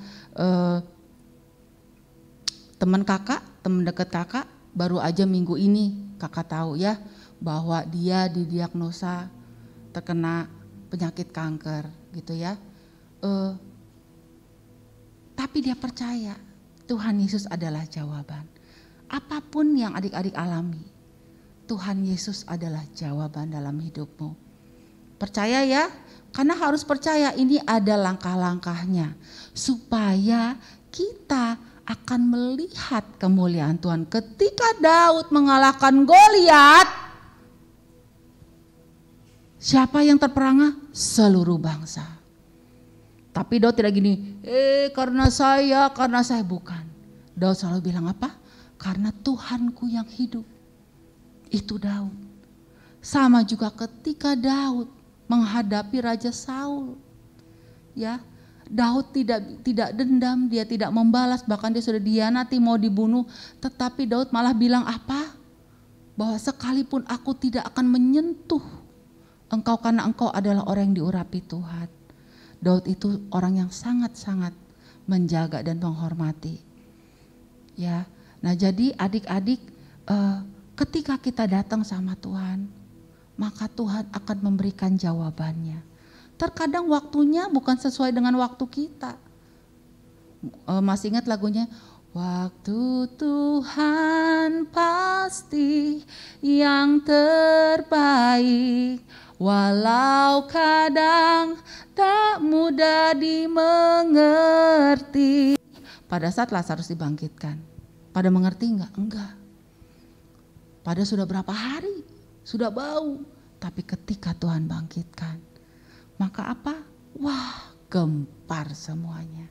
teman kakak, teman dekat kakak baru aja minggu ini kakak tahu ya bahwa dia didiagnosa terkena penyakit kanker gitu ya. Tapi dia percaya Tuhan Yesus adalah jawaban. Apapun yang adik-adik alami, Tuhan Yesus adalah jawaban dalam hidupmu. Percaya ya, karena harus percaya ini ada langkah-langkahnya. Supaya kita akan melihat kemuliaan Tuhan. Ketika Daud mengalahkan Goliat, siapa yang terperangah? Seluruh bangsa. Tapi Daud tidak gini, karena saya bukan. Daud selalu bilang apa? Karena Tuhanku yang hidup. Itu Daud. Sama juga ketika Daud menghadapi Raja Saul. Ya, Daud tidak dendam, dia tidak membalas, bahkan dia sudah dihianati, mau dibunuh, tetapi Daud malah bilang apa? Bahwa sekalipun aku tidak akan menyentuh engkau karena engkau adalah orang yang diurapi Tuhan. Daud itu orang yang sangat-sangat menjaga dan menghormati. Ya, nah jadi adik-adik, ketika kita datang sama Tuhan, maka Tuhan akan memberikan jawabannya. Terkadang waktunya bukan sesuai dengan waktu kita. Masih ingat lagunya? Waktu Tuhan pasti yang terbaik, walau kadang tak mudah dimengerti. Pada saat Lazarus dibangkitkan, pada mengerti enggak? Enggak. Pada sudah berapa hari, sudah bau. Tapi ketika Tuhan bangkitkan, maka apa? Wah, gempar semuanya.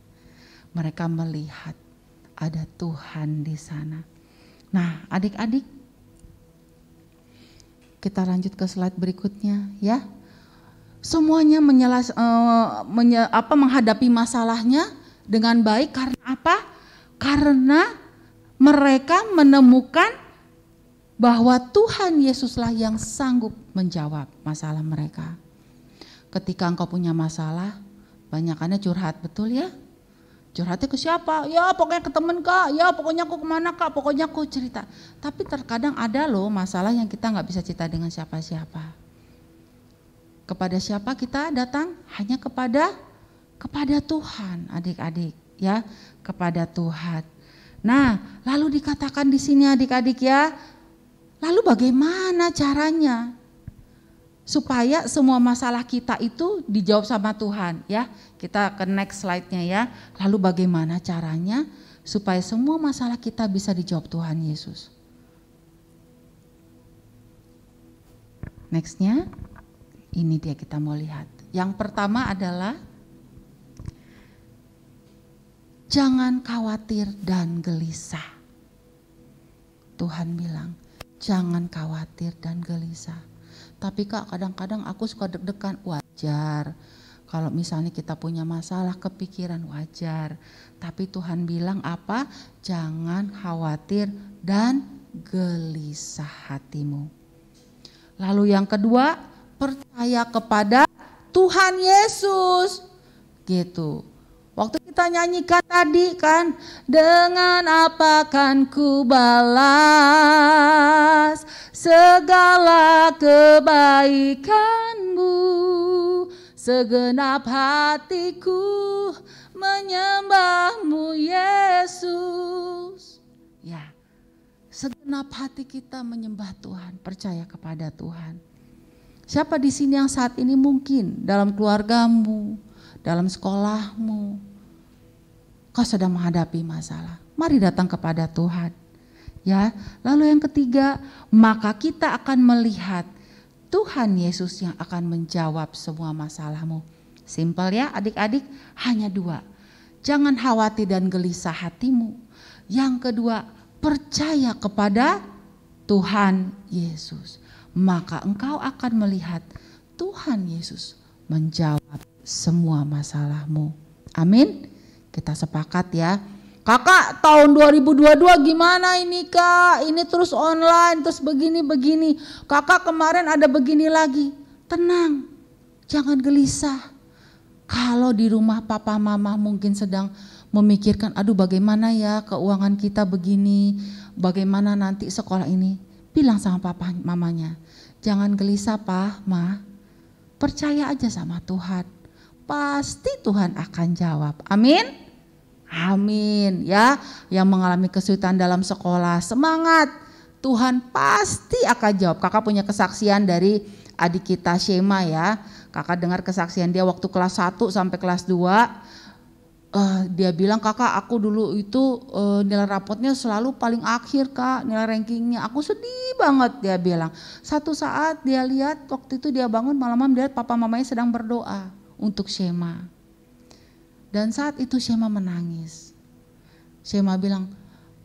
Mereka melihat ada Tuhan di sana. Nah, adik-adik, kita lanjut ke slide berikutnya ya. Semuanya menghadapi masalahnya dengan baik karena apa? Karena mereka menemukan bahwa Tuhan Yesuslah yang sanggup menjawab masalah mereka. Ketika engkau punya masalah, banyakannya curhat, betul ya? Curhatnya ke siapa? Ya pokoknya ke temen kak, ya pokoknya aku kemana kak, pokoknya aku cerita. Tapi terkadang ada loh masalah yang kita gak bisa cerita dengan siapa-siapa. Kepada siapa kita datang? Hanya kepada Tuhan, adik-adik ya, kepada Tuhan. Nah, lalu dikatakan di sini adik-adik ya, lalu bagaimana caranya supaya semua masalah kita itu dijawab sama Tuhan ya. Kita ke next slide-nya ya. Lalu bagaimana caranya supaya semua masalah kita bisa dijawab Tuhan Yesus. Next-nya, ini dia kita mau lihat. Yang pertama adalah jangan khawatir dan gelisah. Tuhan bilang, jangan khawatir dan gelisah. Tapi kak, kadang-kadang aku suka deg-degan, wajar. Kalau misalnya kita punya masalah kepikiran, wajar. Tapi Tuhan bilang apa? Jangan khawatir dan gelisah hatimu. Lalu yang kedua, percaya kepada Tuhan Yesus. Gitu. Waktu kita nyanyikan tadi kan, dengan apa kan ku balas segala kebaikanmu, segenap hatiku menyembahmu Yesus. Ya, segenap hati kita menyembah Tuhan, percaya kepada Tuhan. Siapa di sini yang saat ini mungkin dalam keluargamu, dalam sekolahmu, kau sedang menghadapi masalah, mari datang kepada Tuhan. Ya, lalu yang ketiga, maka kita akan melihat Tuhan Yesus yang akan menjawab semua masalahmu. Simpel ya adik-adik, hanya 2. Jangan khawatir dan gelisah hatimu. Yang kedua, percaya kepada Tuhan Yesus. Maka engkau akan melihat Tuhan Yesus menjawab semua masalahmu. Amin. Kita sepakat ya. Kakak, tahun 2022 gimana ini kak? Ini terus online, terus begini-begini. Kakak kemarin ada begini lagi. Tenang, jangan gelisah. Kalau di rumah papa mama mungkin sedang memikirkan, aduh bagaimana ya keuangan kita begini, bagaimana nanti sekolah ini. Bilang sama papa mamanya, jangan gelisah pak, ma. Percaya aja sama Tuhan. Pasti Tuhan akan jawab. Amin. Amin ya, yang mengalami kesulitan dalam sekolah, semangat, Tuhan pasti akan jawab. Kakak punya kesaksian dari adik kita Shema ya. Kakak dengar kesaksian dia waktu kelas 1 sampai kelas 2. Dia bilang, kakak aku dulu itu nilai rapotnya selalu paling akhir kak, nilai rankingnya. Aku sedih banget, dia bilang. Satu saat dia lihat, waktu itu dia bangun malam-malam, dia lihat papa mamanya sedang berdoa untuk Shema. Dan saat itu Shema menangis. Shema bilang,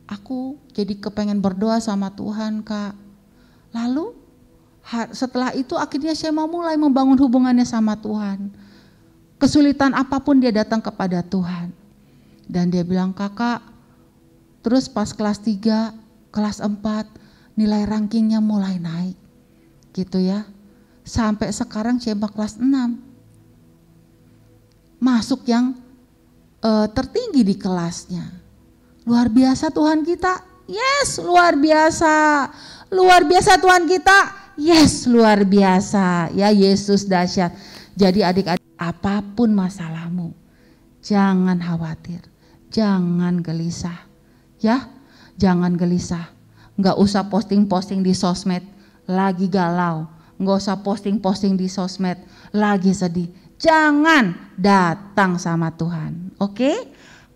aku jadi kepengen berdoa sama Tuhan kak. Lalu setelah itu akhirnya Shema mulai membangun hubungannya sama Tuhan. Kesulitan apapun dia datang kepada Tuhan. Dan dia bilang, kakak, terus pas kelas 3, kelas 4, nilai rankingnya mulai naik. Gitu ya. Sampai sekarang Shema kelas 6. Masuk yang tertinggi di kelasnya. Luar biasa Tuhan kita. Yes, luar biasa. Luar biasa Tuhan kita. Yes, luar biasa. Ya, Yesus dahsyat. Jadi adik-adik, apapun masalahmu, jangan khawatir. Jangan gelisah. Ya, jangan gelisah. Enggak usah posting-posting di sosmed lagi galau. Enggak usah posting-posting di sosmed lagi sedih. Jangan, datang sama Tuhan. Oke?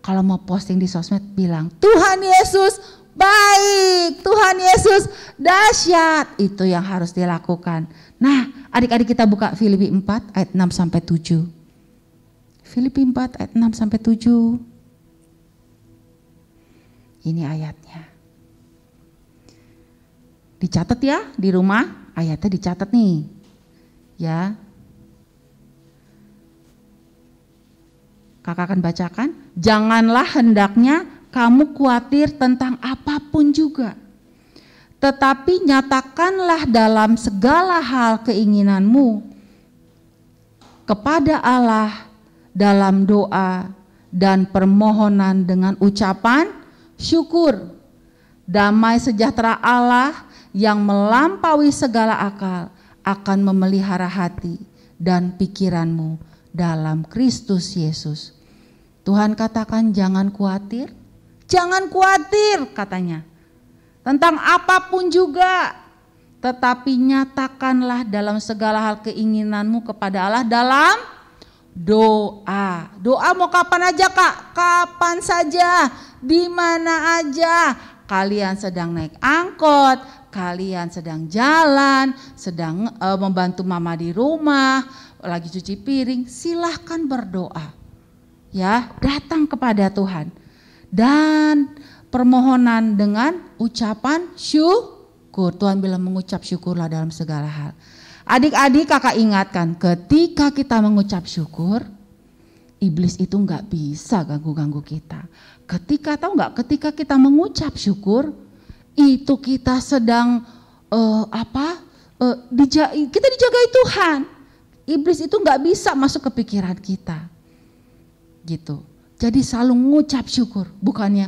Kalau mau posting di sosmed bilang, Tuhan Yesus baik, Tuhan Yesus dahsyat. Itu yang harus dilakukan. Nah, adik-adik kita buka Filipi 4 ayat 6 sampai 7. Filipi 4 ayat 6 sampai 7. Ini ayatnya. Dicatat ya di rumah, ayatnya dicatat nih. Ya. Kakak akan bacakan, janganlah hendaknya kamu khawatir tentang apapun juga. Tetapi nyatakanlah dalam segala hal keinginanmu kepada Allah dalam doa dan permohonan dengan ucapan syukur. Damai sejahtera Allah yang melampaui segala akal akan memelihara hati dan pikiranmu dalam Kristus Yesus. Tuhan katakan jangan khawatir katanya. Tentang apapun juga. Tetapi nyatakanlah dalam segala hal keinginanmu kepada Allah dalam doa. Doa mau kapan aja kak? Kapan saja, di mana aja. Kalian sedang naik angkot, kalian sedang jalan, sedang membantu mama di rumah, lagi cuci piring, silahkan berdoa. Ya, datang kepada Tuhan. Dan permohonan dengan ucapan syukur. Tuhan bilang mengucap syukurlah dalam segala hal. Adik-adik kakak ingatkan, ketika kita mengucap syukur, iblis itu enggak bisa ganggu-ganggu kita. Ketika kita mengucap syukur, itu kita sedang kita dijagai Tuhan. Iblis itu enggak bisa masuk ke pikiran kita. Gitu. Jadi selalu mengucap syukur, bukannya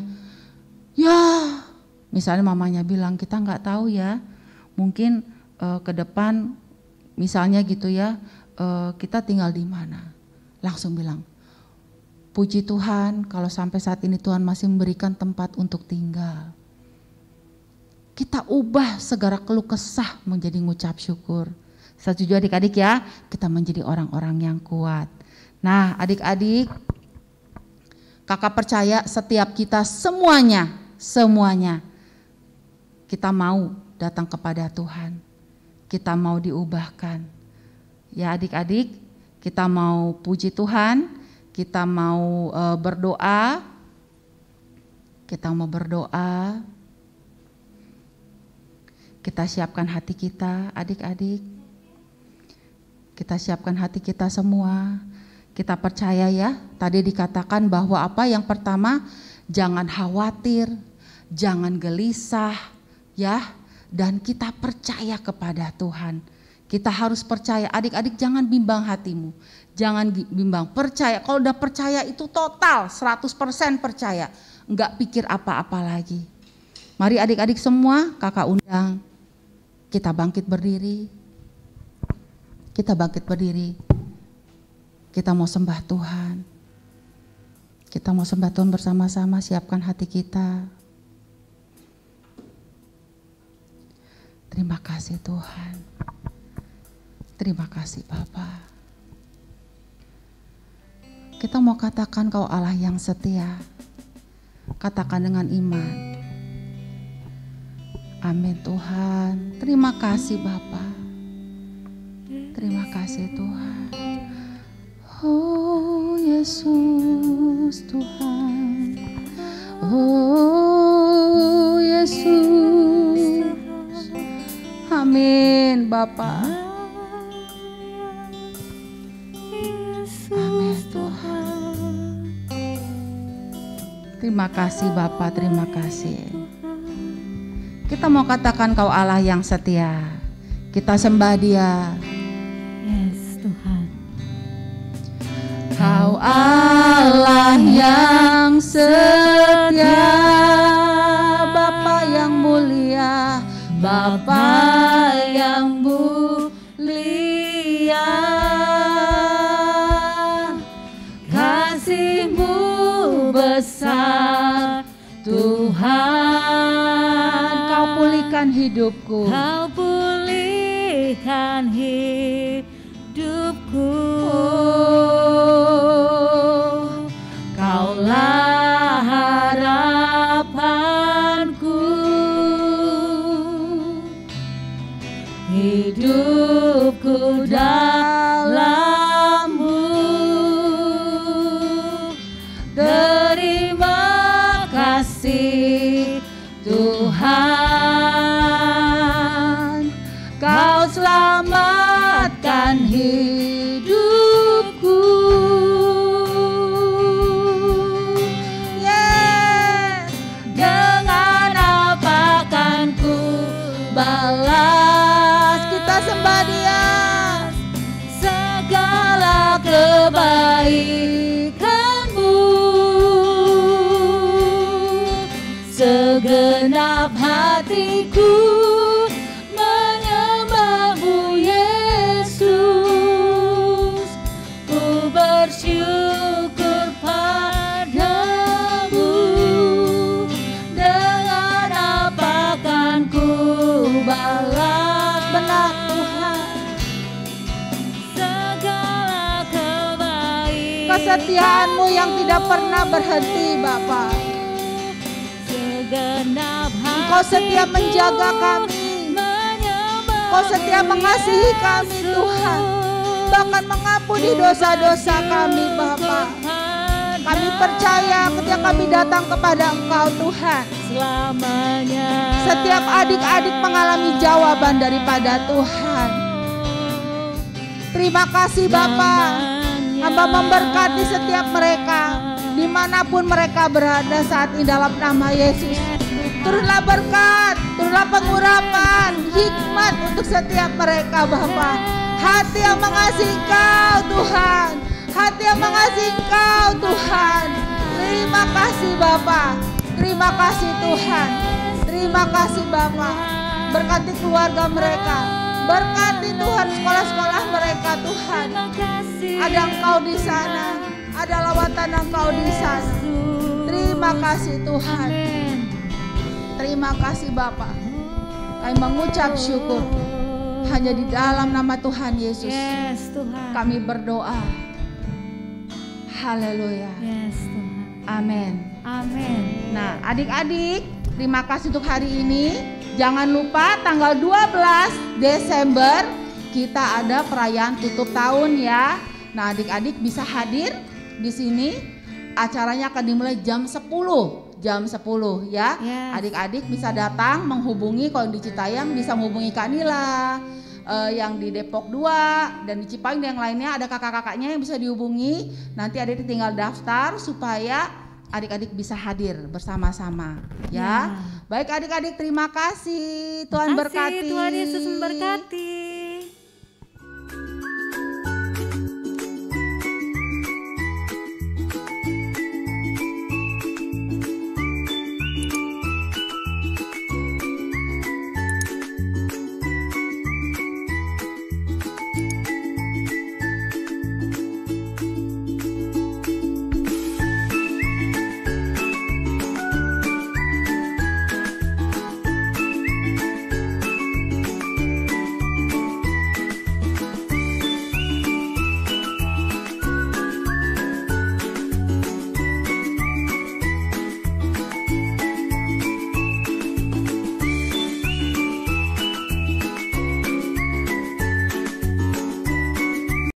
ya misalnya mamanya bilang kita nggak tahu ya, mungkin ke depan misalnya gitu ya, kita tinggal di mana, langsung bilang puji Tuhan kalau sampai saat ini Tuhan masih memberikan tempat untuk tinggal. Kita ubah segala keluh kesah menjadi ngucap syukur. Setuju adik-adik ya, kita menjadi orang-orang yang kuat. Nah adik-adik, kakak percaya setiap kita semuanya kita mau datang kepada Tuhan. kita mau diubahkan. Ya adik-adik, kita mau puji Tuhan, kita mau berdoa. Kita mau berdoa. Kita siapkan hati kita, adik-adik. Kita siapkan hati kita semua. Kita percaya ya, tadi dikatakan bahwa apa yang pertama, jangan khawatir, jangan gelisah ya, dan kita percaya kepada Tuhan. Kita harus percaya, adik-adik jangan bimbang hatimu. Jangan bimbang, percaya. Kalau udah percaya itu total 100% percaya. Enggak pikir apa-apa lagi. Mari adik-adik semua, kakak undang. Kita bangkit berdiri. Kita bangkit berdiri. Kita mau sembah Tuhan. Kita mau sembah Tuhan bersama-sama, siapkan hati kita. Terima kasih Tuhan. Terima kasih Bapa. Kita mau katakan Kau Allah yang setia. Katakan dengan iman. Amin Tuhan. Terima kasih Bapa. Terima kasih Tuhan. Oh Yesus Tuhan. Oh Yesus. Amin Bapa. Amin Tuhan. Terima kasih Bapa, terima kasih. Kita mau katakan Kau Allah yang setia. Kita sembah Dia. Yes Tuhan. Kau Allah yang setia, Bapa yang mulia, Bapa yang mulia. Kasih-Mu besar Tuhan. Kau pulihkan hidupku. Kau pulihkan hidupku. Kaulah harapanku. Hidupku dalam-Mu. Terima kasih Tuhan, Kau selamatkan hidupku. Yes. Dengan apa kan ku balas? Kita sembah Dia. Segala kebaikan-Mu, segenap hatiku menyembah-Mu Yesus. Ku bersyukur padamu. Dengan apa kan ku balas? Benar Tuhan. Segala kebaikan, Kesetiaan-Mu yang tidak pernah berhenti Bapa. Engkau setia menjaga kami. Engkau setia mengasihi kami Tuhan. Bahkan mengampuni dosa-dosa kami Bapa. Kami percaya ketika kami datang kepada Engkau Tuhan, setiap adik-adik mengalami jawaban daripada Tuhan. Terima kasih Bapa. Hamba memberkati setiap mereka dimanapun mereka berada saat ini dalam nama Yesus. Turunlah berkat, turunlah pengurapan, hikmat untuk setiap mereka Bapa. Hati yang mengasihi Engkau Tuhan, hati yang mengasihi Engkau Tuhan. Terima kasih Bapa, terima kasih Tuhan, terima kasih Bapa. Berkati keluarga mereka, berkati Tuhan sekolah-sekolah mereka Tuhan. Ada Engkau di sana, ada lawatan Engkau di sana. Terima kasih Tuhan. Terima kasih Bapa. Kami mengucap syukur hanya di dalam nama Tuhan Yesus. Yes Tuhan. Kami berdoa. Haleluya. Yes Tuhan. Amin. Amin. Nah, adik-adik, terima kasih untuk hari ini. Jangan lupa tanggal 12 Desember kita ada perayaan tutup tahun ya. Nah, adik-adik bisa hadir di sini. Acaranya akan dimulai jam 10 ya. Yes. Adik-adik bisa datang menghubungi, kalau di Citayam bisa menghubungi Kak Nila. Yang di Depok 2 dan di Cipayung yang lainnya ada kakak-kakaknya yang bisa dihubungi. Nanti adik tinggal daftar supaya adik-adik bisa hadir bersama-sama ya. Baik adik-adik, terima kasih. Tuhan berkati. Tuhan Yesus memberkati.